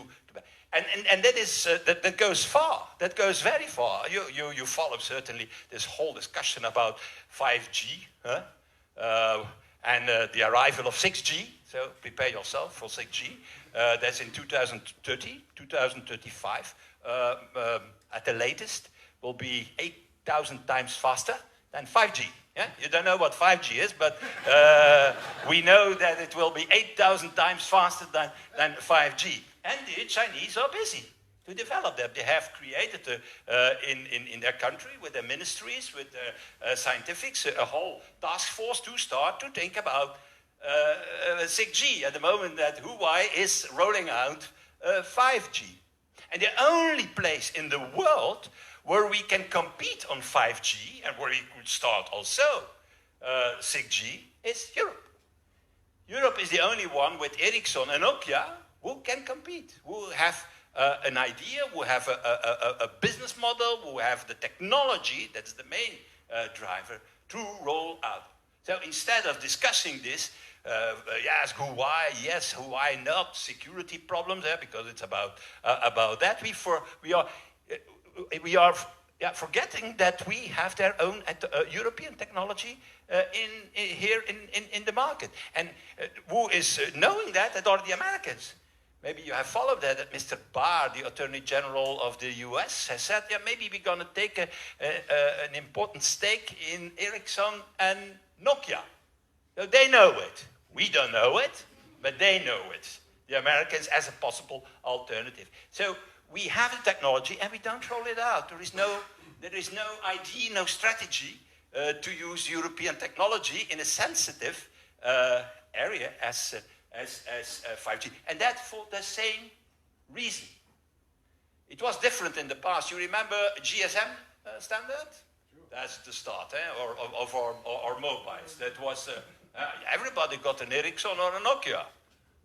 and that is that goes far. That goes very far. You follow certainly this whole discussion about 5G and the arrival of 6G. So prepare yourself for 6G. That's in 2030, 2035. At the latest, will be 8,000 times faster than 5G. Yeah? You don't know what 5G is, but we know that it will be 8,000 times faster than 5G. And the Chinese are busy to develop that. They have created in their country, with their ministries, with their scientifics, a whole task force to start to think about 6G at the moment that Huawei is rolling out 5G. And the only place in the world where we can compete on 5G and where we could start also 6G is Europe. Europe is the only one with Ericsson and Nokia who can compete, who have an idea, who have a business model, who have the technology, that's the main driver, to roll out. So instead of discussing this, yes, Huawei, yes, Huawei not, security problems there, because it's about that, we are forgetting that we have their own European technology here in the market. And who is knowing that are the Americans. Maybe you have followed that Mr. Barr, the Attorney General of the US, has said, yeah, maybe we're going to take an important stake in Ericsson and Nokia. So they know it. We don't know it, but they know it. The Americans as a possible alternative. So we have the technology and we don't roll it out. There is no idea, no strategy to use European technology in a sensitive area as 5G. And that for the same reason. It was different in the past. You remember GSM standard? Sure. That's the start of our mobiles. That was, everybody got an Ericsson or a Nokia.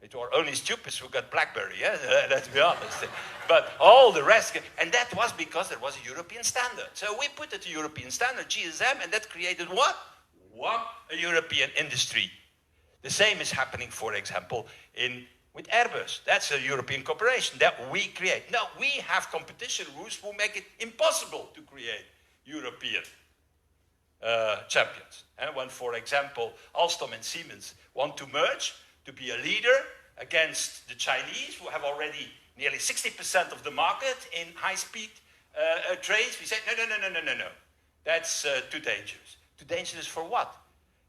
It were only stupids who got BlackBerry, yeah? Let's be honest. But all the rest, and that was because there was a European standard. So we put it a European standard, GSM, and that created what? A European industry. The same is happening, for example, with Airbus. That's a European corporation that we create. Now, we have competition rules who make it impossible to create European champions. And when, for example, Alstom and Siemens want to merge to be a leader against the Chinese, who have already nearly 60% of the market in high-speed trains, we say, no. That's too dangerous. Too dangerous for what?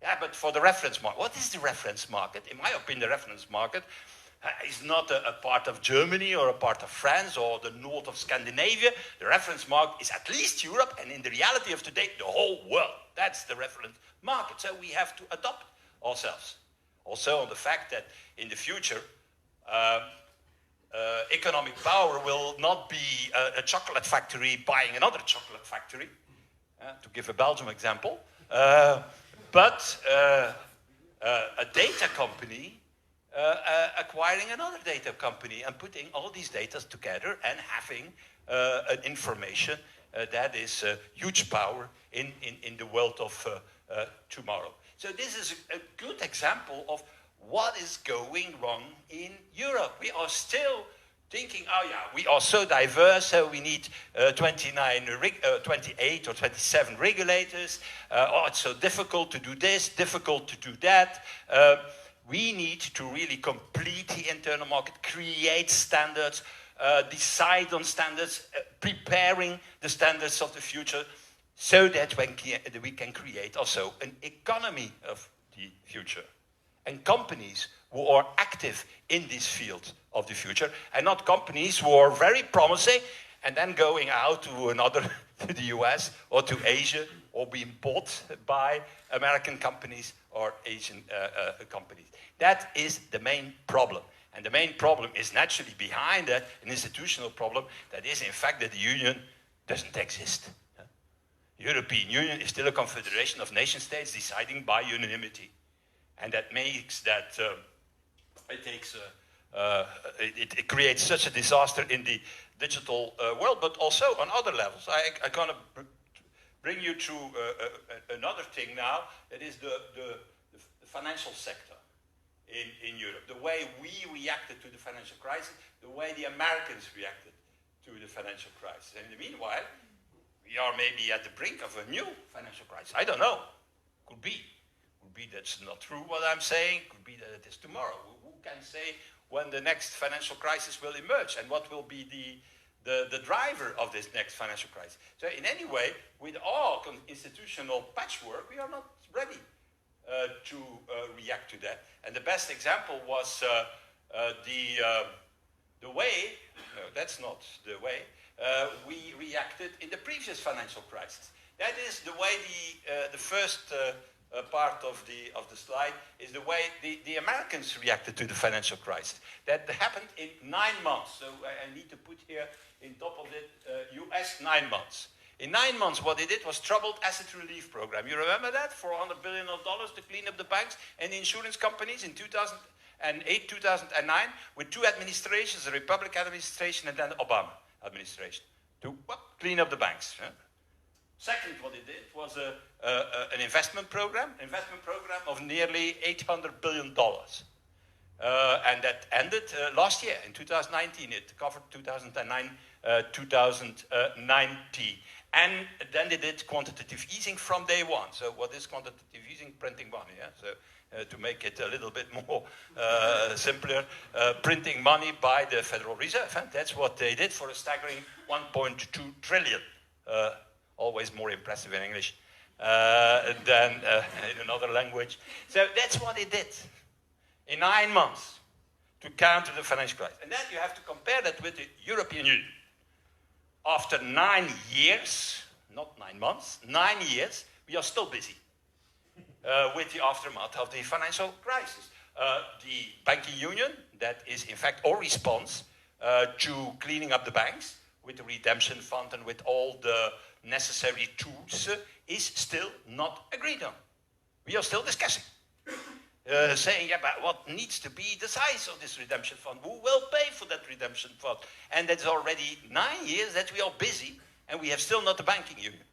Yeah, but for the reference market. What is the reference market? In my opinion, the reference market is not a part of Germany or a part of France or the north of Scandinavia. The reference market is at least Europe, and in the reality of today, the whole world. That's the reference market. So we have to adopt ourselves. Also on the fact that in the future, economic power will not be a chocolate factory buying another chocolate factory, to give a Belgium example, but a data company acquiring another data company and putting all these data together and having an information that is huge power in the world of tomorrow. So this is a good example of what is going wrong in Europe. We are still thinking, oh yeah, we are so diverse, so we need 28 or 27 regulators. Oh, it's so difficult to do this, difficult to do that. We need to really complete the internal market, create standards, decide on standards, preparing the standards of the future, so that we can create also an economy of the future. And companies who are active in this field of the future, and not companies who are very promising and then going out to the US or to Asia, or being bought by American companies or Asian companies. That is the main problem. And the main problem is naturally behind that an institutional problem that is in fact that the Union doesn't exist. The European Union is still a confederation of nation states deciding by unanimity. And that makes that, it creates such a disaster in the digital world, but also on other levels. I'm going to bring you to another thing now, that is the financial sector in Europe. The way we reacted to the financial crisis, the way the Americans reacted to the financial crisis. And in the meanwhile, we are maybe at the brink of a new financial crisis. I don't know. Could be. Could be that's not true what I'm saying. Could be that it is tomorrow. Who can say when the next financial crisis will emerge and what will be the driver of this next financial crisis? So in any way, with all institutional patchwork, we are not ready to react to that. And the best example was the way, no, that's not the way, we reacted in the previous financial crisis. That is the way the first part of the slide is the way the Americans reacted to the financial crisis. That happened in 9 months. So I need to put here in top of it, US 9 months. In 9 months, what they did was troubled asset relief program. You remember that? $400 billion to clean up the banks and the insurance companies in 2008, 2009, with 2 administrations, the Republican administration and then the Obama administration, to clean up the banks. Second, what they did was an investment program of nearly $800 billion. And that ended last year, in 2019. It covered 2009, 2019. And then they did quantitative easing from day one. So what is quantitative easing? Printing money. Yeah? So to make it a little bit more simpler, printing money by the Federal Reserve. And that's what they did for a staggering 1.2 trillion. Always more impressive in English than in another language. So that's what they did in 9 months to counter the financial crisis. And then you have to compare that with the European Union. After 9 years, not 9 months, 9 years, we are still busy with the aftermath of the financial crisis. The banking union, that is in fact our response to cleaning up the banks with the redemption fund and with all the necessary tools, is still not agreed on. We are still discussing. Saying, yeah, but what needs to be the size of this redemption fund? Who will pay for that redemption fund? And that's already 9 years that we are busy, and we have still not a banking union.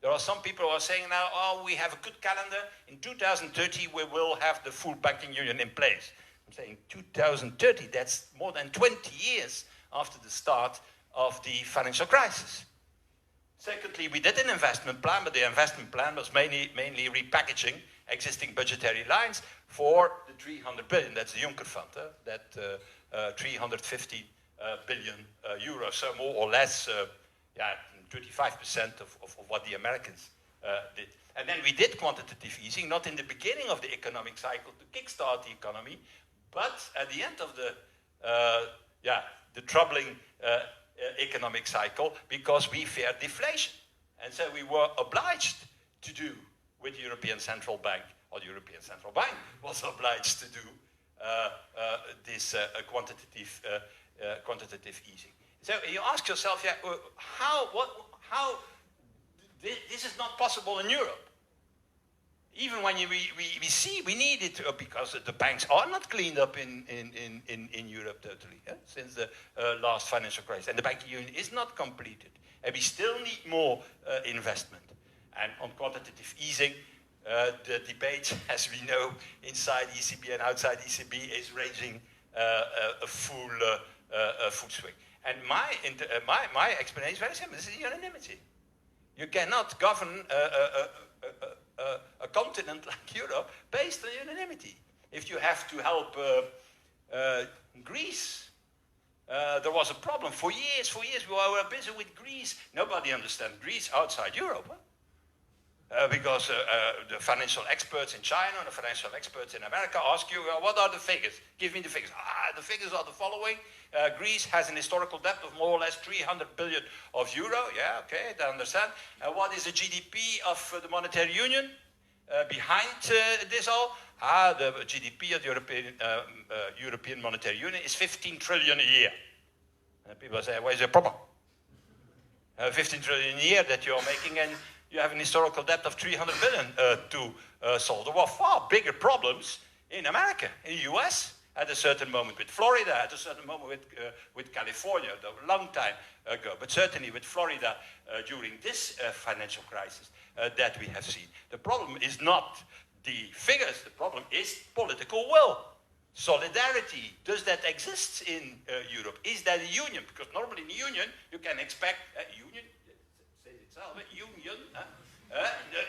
There are some people who are saying now, oh, we have a good calendar. In 2030, we will have the full banking union in place. I'm saying 2030, that's more than 20 years after the start of the financial crisis. Secondly, we did an investment plan, but the investment plan was mainly repackaging existing budgetary lines for the 300 billion. That's the Juncker Fund, that 350 billion euros, so more or less 35% of what the Americans did. And then we did quantitative easing, not in the beginning of the economic cycle to kickstart the economy, but at the end of the troubling economic cycle, because we feared deflation. And so we were obliged to do with the European Central Bank or the European Central Bank was obliged to do this quantitative easing. So you ask yourself, yeah, how this is not possible in Europe. Even when we see we need it because the banks are not cleaned up in Europe totally since the last financial crisis, and the banking union is not completed, and we still need more investment. And on quantitative easing, the debate, as we know, inside ECB and outside ECB is raging a full swing. And my explanation is very simple. This is unanimity. You cannot govern a continent like Europe based on unanimity. If you have to help Greece, there was a problem for years. We were busy with Greece. Nobody understands Greece outside Europe. Because the financial experts in China and the financial experts in America ask you, what are the figures? Give me the figures. The figures are the following. Greece has an historical debt of more or less 300 billion of euro. Yeah, okay, I understand. What is the GDP of the monetary union behind this all? The GDP of the European monetary union is 15 trillion a year. And people say, where's the problem? 15 trillion a year that you're making, and you have an historical debt of 300 billion to solve. There were far bigger problems in America, in the US, at a certain moment with Florida, at a certain moment with California, a long time ago, but certainly with Florida during this financial crisis that we have seen. The problem is not the figures, the problem is political will. Solidarity, does that exist in Europe? Is that a union? Because normally in a union, you can expect a union,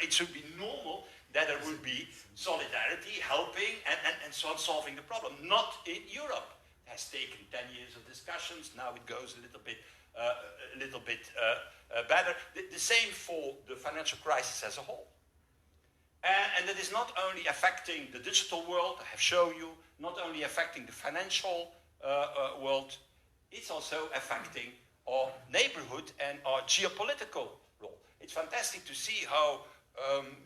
it should be normal that there would be solidarity, helping, and so on, solving the problem. Not in Europe. It has taken 10 years of discussions. Now it goes a little bit better. The same for the financial crisis as a whole. And it is not only affecting the digital world, I have shown you, not only affecting the financial world, it's also affecting our neighborhood and our geopolitical role. It's fantastic to see how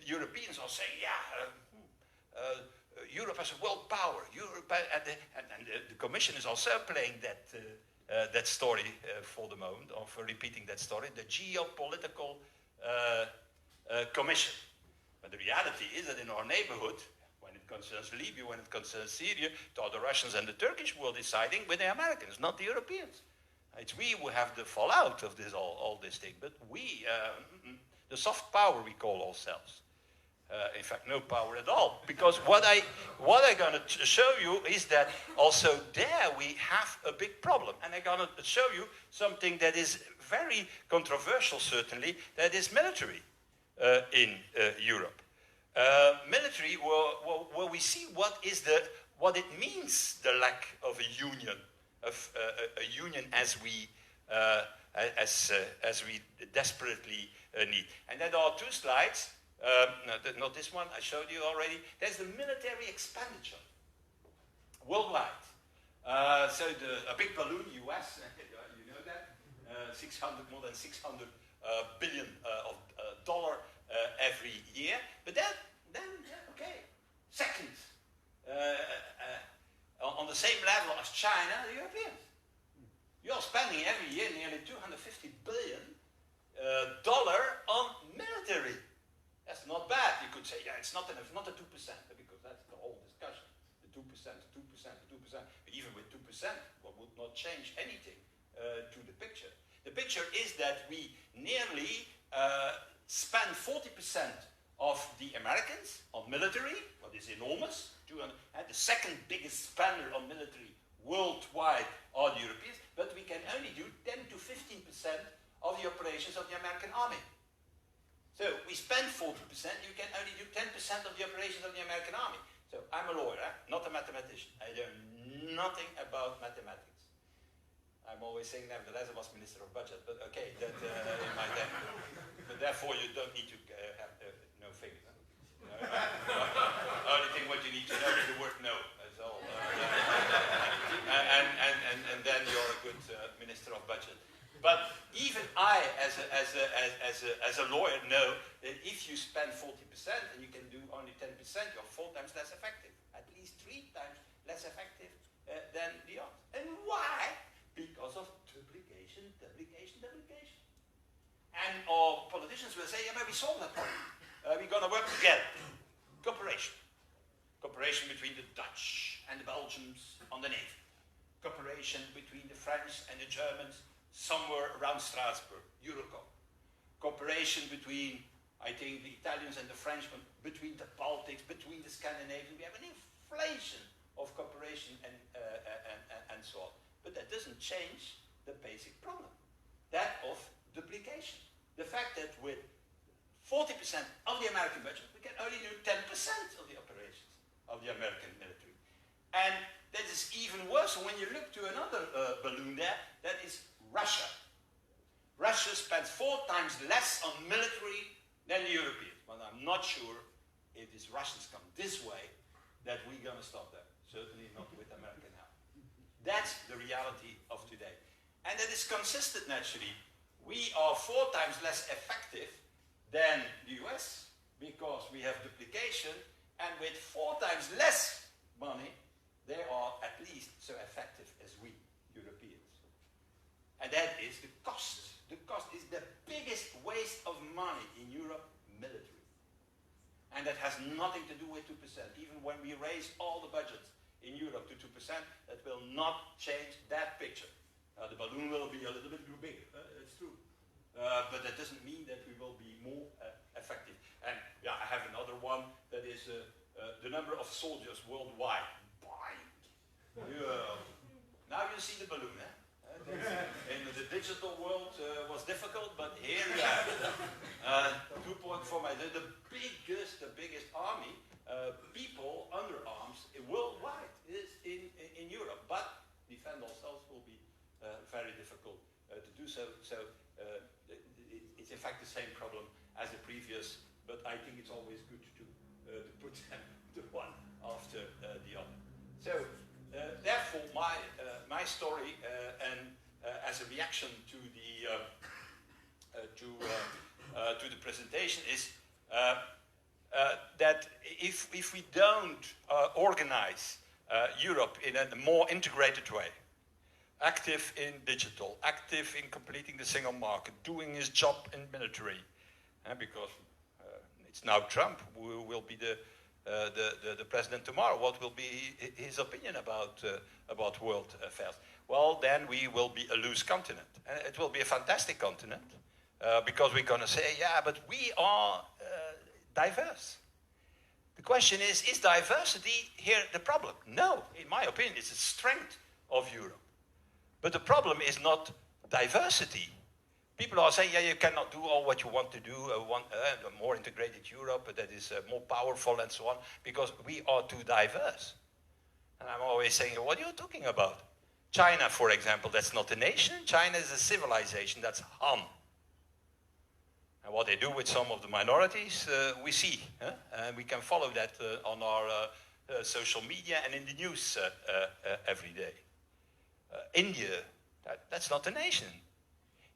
Europeans are saying, Europe has a world power. Europe, and the Commission is also playing that story for the moment, or for repeating that story, the geopolitical Commission. But the reality is that in our neighborhood, when it concerns Libya, when it concerns Syria, it are the Russians and the Turkish who are deciding with the Americans, not the Europeans. It's we who have the fallout of this all this thing. But we, the soft power we call ourselves. In fact, no power at all. Because what I'm going to show you is that also there we have a big problem. And I'm going to show you something that is very controversial, certainly, that is military in Europe. Military, where we see what it means, the lack of a union. Of a union as we desperately need. And then there are two slides, not this one, I showed you already. There's the military expenditure worldwide. So a big balloon, US, you know that, more than 600 billion of dollar every year. But then okay, second. On the same level as China, the Europeans. You're spending every year nearly $250 billion on military. That's not bad. You could say, it's not enough, not a 2%, because that's the whole discussion. The 2%, the 2%, the 2%. But even with 2%, what would not change anything to the picture. The picture is that we nearly spend 40% of the Americans on military, what is enormous. The second biggest spender on military worldwide are the Europeans, but we can only do 10 to 15% of the operations of the American army. So we spend 40%, you can only do 10% of the operations of the American army. So I'm a lawyer, not a mathematician. I know nothing about mathematics. I'm always saying nevertheless I was Minister of Budget, but okay, that in my day. But therefore you don't need to have no figures. Only thing what you need to know is the word no. That's all. And then you're a good Minister of Budget. But even I, as a lawyer, know that if you spend 40% and you can do only 10% you're 4 times less effective. At least 3 times less effective than the others. And why? Because of duplication, duplication, duplication. And our politicians will say, yeah, but we solve that problem. We're going to work together. Cooperation. Cooperation between the Dutch and the Belgians on the Navy. Cooperation between the French and the Germans somewhere around Strasbourg, Eurocop. Cooperation between, I think, the Italians and the French, between the Baltics, between the Scandinavians. We have an inflation of cooperation and so on. But that doesn't change the basic problem, that of duplication. The fact that with 40% of the American budget, we can only do 10% of the operations of the American military. And that is even worse when you look to another balloon there, that is Russia. Russia spends 4 times less on military than the Europeans. But I'm not sure if these Russians come this way that we're going to stop them. Certainly not with American help. That's the reality of today. And that is consistent naturally. We are 4 times less effective than the US because we have duplication, and with 4 times less money, they are at least so effective as we Europeans. And that is the cost. The cost is the biggest waste of money in Europe, military. And that has nothing to do with 2%. Even when we raise all the budgets in Europe to 2%, that will not change that picture. The balloon will be a little bit bigger, it's true. But that doesn't mean that we will be more effective. And yeah, I have another one that is the number of soldiers worldwide. Yeah. Now you see the balloon, eh? In the digital world was difficult, but here we have 2.4 million. The biggest army, people under arms worldwide is in Europe. But defend ourselves will be very difficult to do so. So it's in fact the same problem as the previous, but I think it's always good to put them the one after the other. So. Therefore, my story, and as a reaction to the presentation, is that if we don't organize Europe in a more integrated way, active in digital, active in completing the single market, doing his job in military, because it's now Trump who will be the president tomorrow. What will be his opinion about world affairs? Well, then we will be a loose continent. And it will be a fantastic continent because we're going to say, yeah, but we are diverse. The question is diversity here the problem? No, in my opinion, it's the strength of Europe. But the problem is not diversity. People are saying, yeah, you cannot do all what you want to do, a more integrated Europe that is more powerful and so on, because we are too diverse. And I'm always saying, what are you talking about? China, for example, that's not a nation. China is a civilization, that's Han. And what they do with some of the minorities, we see. And we can follow that on our social media and in the news every day. India, that's not a nation.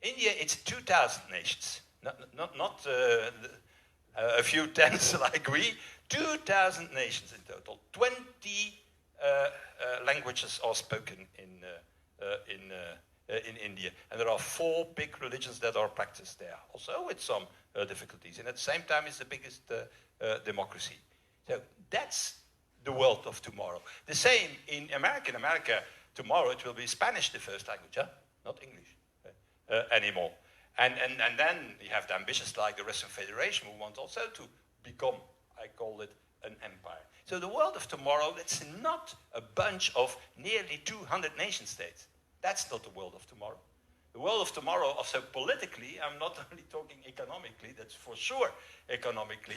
India, it's 2,000 nations, not a few tens like we. 2,000 nations in total. 20 languages are spoken in India, and there are 4 big religions that are practiced there, also with some difficulties. And at the same time, it's the biggest democracy. So that's the world of tomorrow. The same in America. In America, tomorrow it will be Spanish, the first language, not English. Anymore. And then you have the ambitious like the Russian Federation who want also to become, I call it, an empire. So the world of tomorrow, it's not a bunch of nearly 200 nation states. That's not the world of tomorrow. The world of tomorrow, also politically, I'm not only talking economically, that's for sure economically,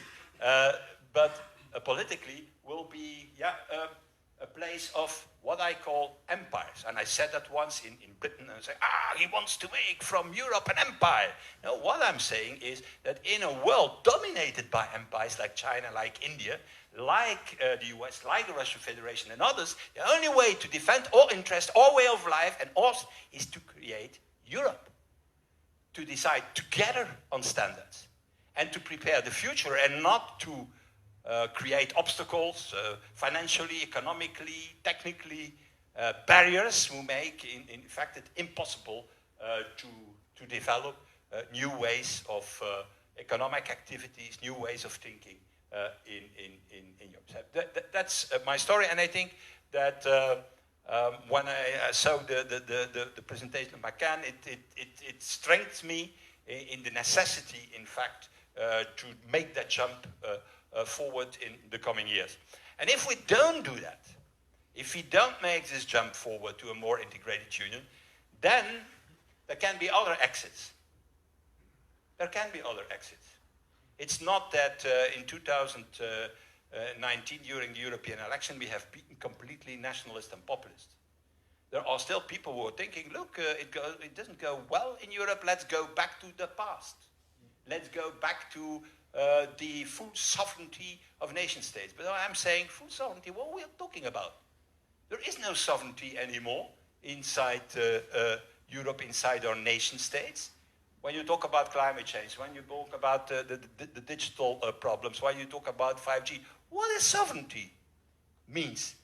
but politically will be a place of what I call empires. And I said that once in Britain, and I say, he wants to make from Europe an empire. No, what I'm saying is that in a world dominated by empires like China, like India, like the US, like the Russian Federation and others, the only way to defend our interest, our way of life and ours is to create Europe. To decide together on standards and to prepare the future and not to create obstacles, financially, economically, technically, barriers who make, in fact, it impossible to develop new ways of economic activities, new ways of thinking in Europe. So that's my story, and I think that when I saw the presentation of McCann, it strengthens me in the necessity, in fact, to make that jump forward in the coming years. And if we don't do that, if we don't make this jump forward to a more integrated union, then there can be other exits. There can be other exits. It's not that in 2019, during the European election, we have beaten completely nationalist and populist. There are still people who are thinking, look, it doesn't go well in Europe, let's go back to the past. Let's go back to the full sovereignty of nation states. But I'm saying full sovereignty, what are we talking about? There is no sovereignty anymore inside Europe, inside our nation states. When you talk about climate change, when you talk about the digital problems, when you talk about 5G, what does sovereignty means?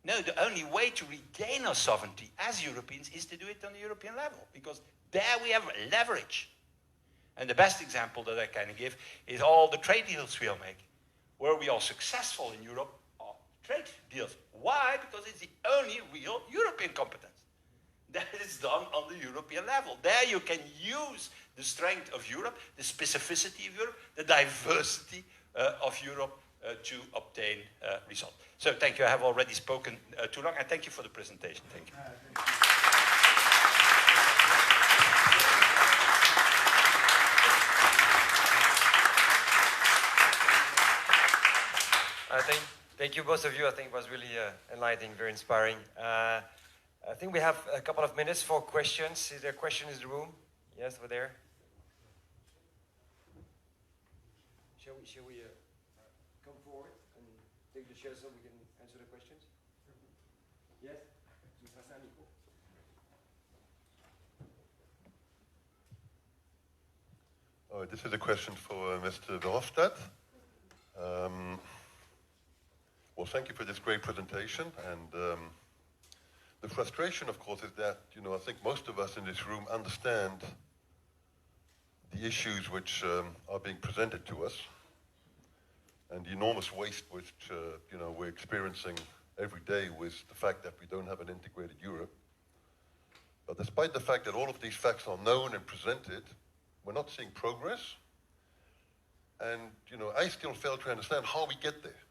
No, the only way to regain our sovereignty as Europeans is to do it on the European level, because there we have leverage. And the best example that I can give is all the trade deals we are making. Where we are successful in Europe are trade deals. Why? Because it's the only real European competence. That is done on the European level. There you can use the strength of Europe, the specificity of Europe, the diversity of Europe to obtain results. So thank you. I have already spoken too long, and thank you for the presentation. Thank you. Thank you, both of you. I think it was really enlightening, very inspiring. I think we have a couple of minutes for questions. Is there a question in the room? Yes, over there. Shall we come forward and take the chair so we can answer the questions? Yes? This is a question for Mr. Verhofstadt. Well, thank you for this great presentation. And the frustration, of course, is that, I think most of us in this room understand the issues which are being presented to us and the enormous waste which, we're experiencing every day with the fact that we don't have an integrated Europe. But despite the fact that all of these facts are known and presented, we're not seeing progress. And, I still fail to understand how we get there.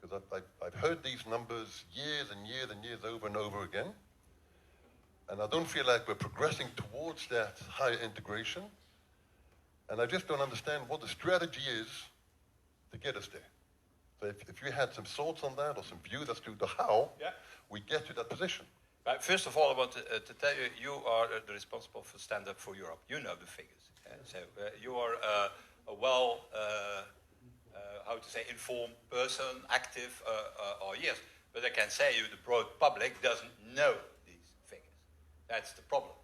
Because I've heard these numbers years and years and years over and over again. And I don't feel like we're progressing towards that higher integration. And I just don't understand what the strategy is to get us there. So if you had some thoughts on that or some views as to the how we get to that position. First of all, I want to tell you, you are the responsible for Stand Up for Europe. You know the figures. So you are a well, informed person, active, or yes. But I can say you, the broad public doesn't know these figures. That's the problem.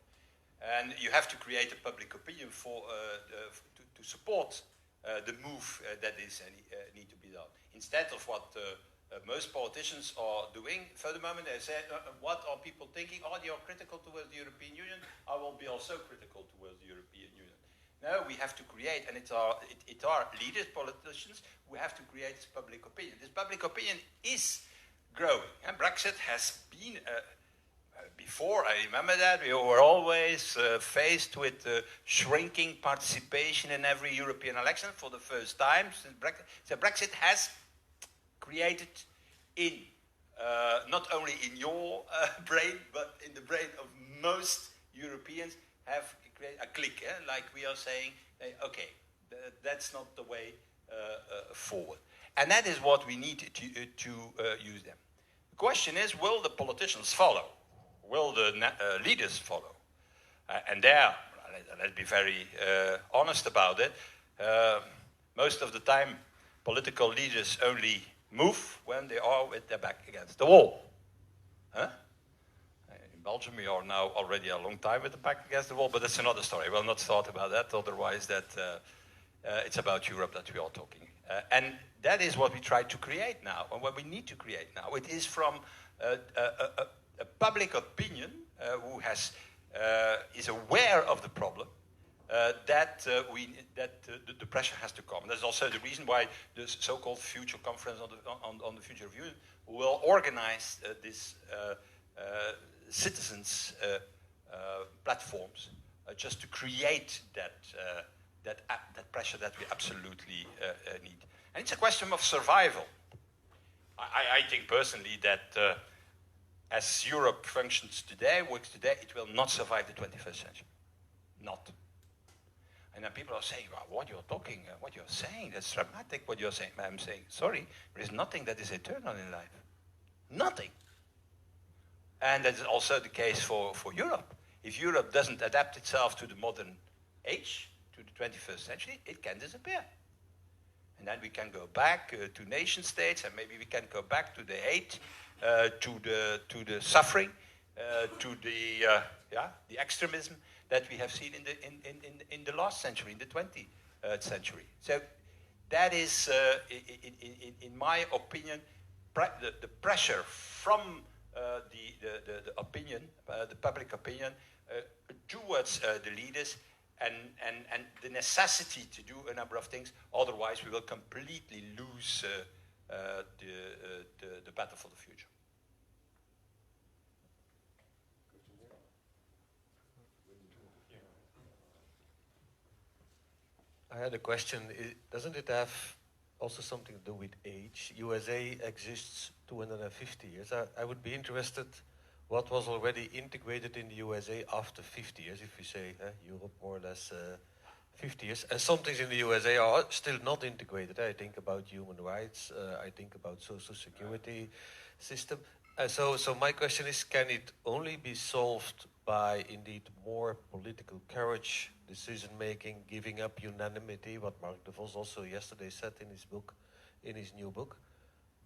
And you have to create a public opinion to support the move that is need to be done. Instead of what most politicians are doing, for the moment they say, what are people thinking? Oh, they are critical towards the European Union. I will be also critical towards the European Union. No, we have to create, and it are leaders, politicians, who have to create this public opinion. This public opinion is growing. And Brexit has been, before, I remember that, we were always faced with shrinking participation in every European election for the first time since Brexit. So Brexit has created not only in your brain, but in the brain of most Europeans, have created a click, like we are saying, okay, that's not the way forward. And that is what we need to use them. The question is, will the politicians follow? Will the leaders follow? And there, let's be very honest about it, most of the time political leaders only move when they are with their back against the wall. Huh? In Belgium we are now already a long time with the back against the wall, but that's another story. We'll not start about that, otherwise that it's about Europe that we are talking And that is what we try to create now, and what we need to create now. It is from a public opinion who is aware of the problem, that the pressure has to come. That's also the reason why the so-called Future Conference on the Future of Union will organize this citizens' platforms, just to create that pressure that we absolutely need. And it's a question of survival. I think personally that as Europe functions today, works today, it will not survive the 21st century. Not. And then people are saying, well, what you're saying, that's dramatic, what you're saying. I'm saying, sorry, there is nothing that is eternal in life. Nothing. And that's also the case for Europe. If Europe doesn't adapt itself to the modern age, to the 21st century, it can disappear. And then we can go back to nation states, and maybe we can go back to the hate, to the suffering, to the extremism that we have seen in the last century, in the 20th century. So that is, in my opinion, the pressure from the opinion, the public opinion, towards the leaders, and the necessity to do a number of things. Otherwise, we will completely lose the battle for the future. I had a question. Doesn't it have also something to do with age? USA exists 250 years. I would be interested what was already integrated in the USA after 50 years, if you say Europe more or less 50 years. And some things in the USA are still not integrated. I think about human rights, I think about social security system. So my question is, can it only be solved by indeed more political courage, decision-making, giving up unanimity, what Mark de Vos also yesterday said in his book, in his new book?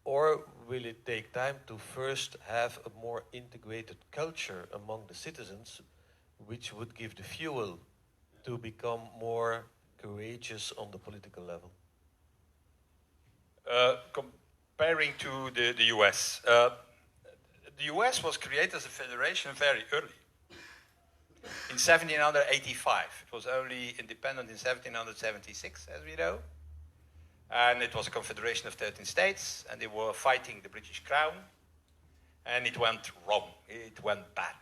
Or will it take time to first have a more integrated culture among the citizens, which would give the fuel to become more courageous on the political level? Comparing to the US, the US was created as a federation very early. In 1785, it was only independent in 1776, as we know. And it was a confederation of 13 states, and they were fighting the British Crown. And it went wrong, it went bad.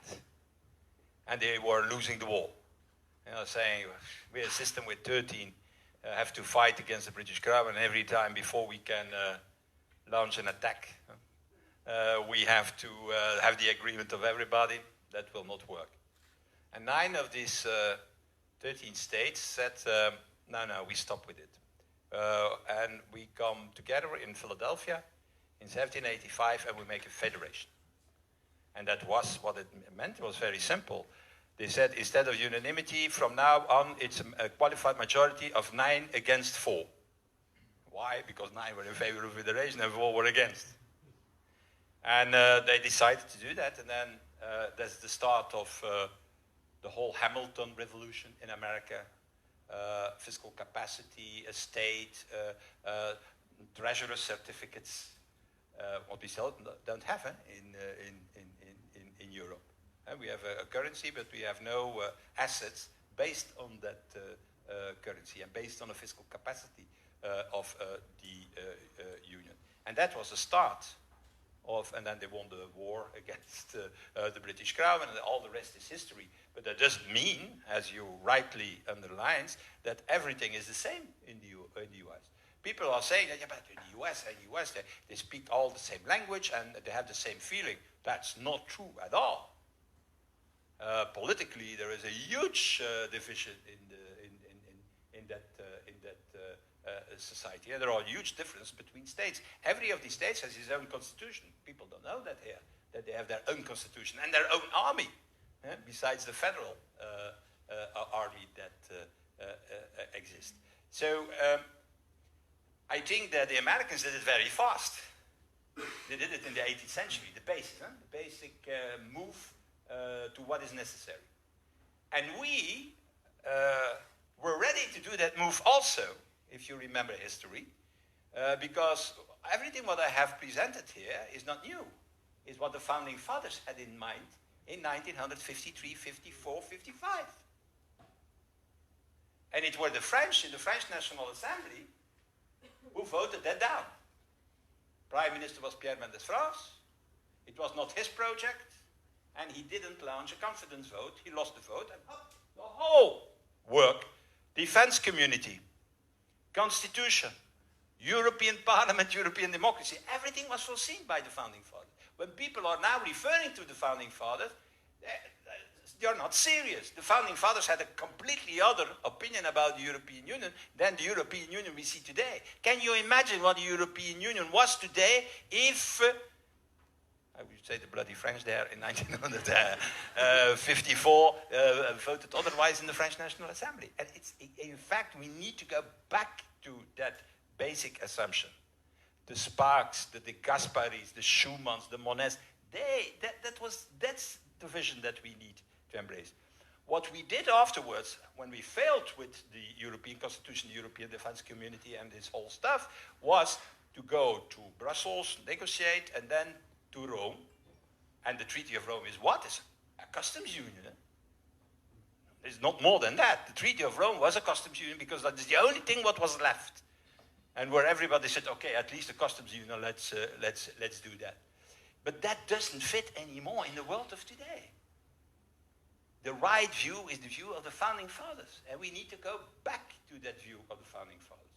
And they were losing the war. You know, saying, we're a system with 13, have to fight against the British Crown, and every time before we can launch an attack, we have to have the agreement of everybody. That will not work. And 9 of these 13 states said, no, we stop with it. And we come together in Philadelphia in 1785, and we make a federation. And that was what it meant. It was very simple. They said, instead of unanimity, from now on, it's a qualified majority of 9 against 4. Why? Because 9 were in favor of federation and 4 were against. And they decided to do that, and then that's the start of the whole Hamilton revolution in America. Fiscal capacity, a state, treasurer certificates, what we still don't have in Europe. We have a currency, but we have no assets based on that currency and based on the fiscal capacity of the Union. And that was the start of, and then they won the war against the British Crown, and all the rest is history. But that doesn't mean, as you rightly underlines, that everything is the same in the US. People are saying, yeah, but in the US, they speak all the same language and they have the same feeling. That's not true at all. Politically, there is a huge division in that society. And there are huge differences between states. Every of these states has its own constitution. People don't know that here, that they have their own constitution and their own army, besides the federal army that exists. So I think that the Americans did it very fast. They did it in the 18th century, the basic move to what is necessary. And we were ready to do that move also, if you remember history, because everything what I have presented here is not new. It's what the founding fathers had in mind in 1953, 54, 55. And it were the French in the French National Assembly who voted that down. Prime Minister was Pierre Mendès France. It was not his project, and he didn't launch a confidence vote. He lost the vote, and the whole work, defense community, constitution, European Parliament, European democracy, everything was foreseen by the founding fathers. When people are now referring to the founding fathers, they're not serious. The founding fathers had a completely other opinion about the European Union than the European Union we see today. Can you imagine what the European Union was today if, I would say the bloody French there in 1954 voted otherwise in the French National Assembly? And in fact, we need to go back to that basic assumption. The Sparks, the De Gasparis, the Schumanns, the Monets, that's the vision that we need to embrace. What we did afterwards, when we failed with the European Constitution, the European Defense Community, and this whole stuff, was to go to Brussels, negotiate, and then to Rome. And the Treaty of Rome is what? It's a customs union. It's not more than that. The Treaty of Rome was a customs union because that is the only thing what was left. And where everybody said, okay, at least a customs union, let's do that. But that doesn't fit anymore in the world of today. The right view is the view of the founding fathers. And we need to go back to that view of the founding fathers.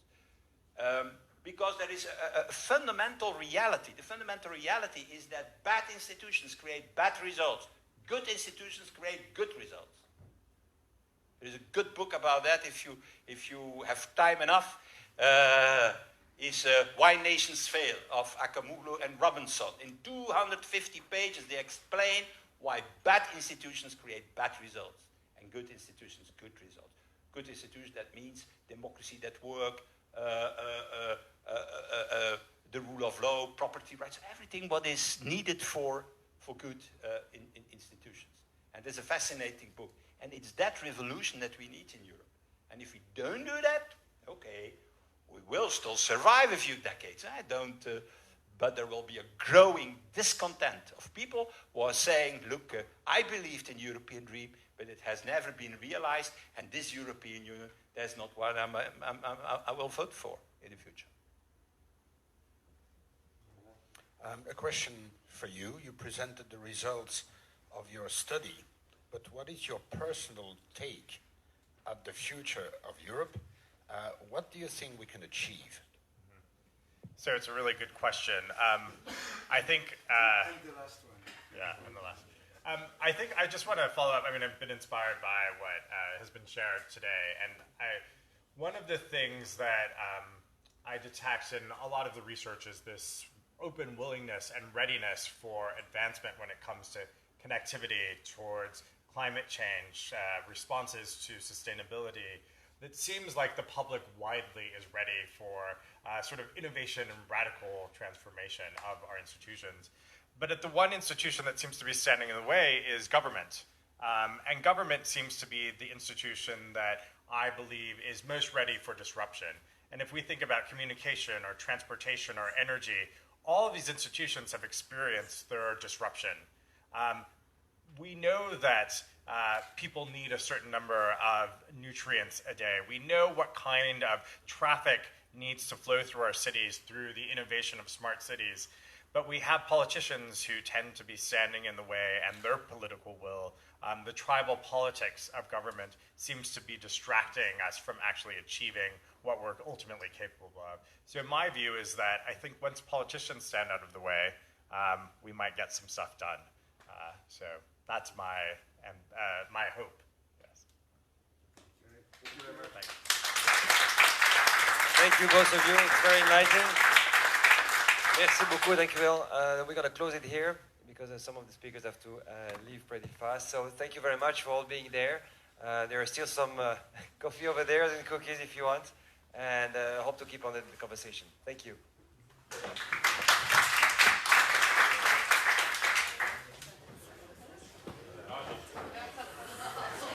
Because there is a fundamental reality. The fundamental reality is that bad institutions create bad results. Good institutions create good results. There is a good book about that if you have time enough. Is Why Nations Fail of Akamoglu and Robinson. In 250 pages they explain why bad institutions create bad results and good institutions good results. Good institutions, that means democracy that work, the rule of law, property rights, everything what is needed for good in institutions. And there's a fascinating book. And it's that revolution that we need in Europe. And if we don't do that, okay, we will still survive a few decades. But there will be a growing discontent of people who are saying, look, I believed in the European dream, but it has never been realized, and this European Union, that's not what I will vote for in the future. A question for you. You presented the results of your study, but what is your personal take at the future of Europe? What do you think we can achieve? So it's a really good question. I think... and the last one. Yeah, and the last. I think I just want to follow up. I mean, I've been inspired by what has been shared today. And one of the things that I detect in a lot of the research is this open willingness and readiness for advancement when it comes to connectivity towards climate change, responses to sustainability. It seems like the public widely is ready for sort of innovation and radical transformation of our institutions. But at the one institution that seems to be standing in the way is government. And government seems to be the institution that I believe is most ready for disruption. And if we think about communication or transportation or energy, all of these institutions have experienced their disruption. We know that people need a certain number of nutrients a day. We know what kind of traffic needs to flow through our cities through the innovation of smart cities. But we have politicians who tend to be standing in the way, and their political will, the tribal politics of government seems to be distracting us from actually achieving what we're ultimately capable of. So my view is that I think once politicians stand out of the way, we might get some stuff done. So that's my hope. Yes. Thank you very much. Thank you. Thank you, both of you. It's very enlightening. Merci beaucoup, thank you, Will. We're going to close it here because some of the speakers have to leave pretty fast. So thank you very much for all being there. There are still some coffee over there and cookies if you want. And hope to keep on the conversation. Thank you.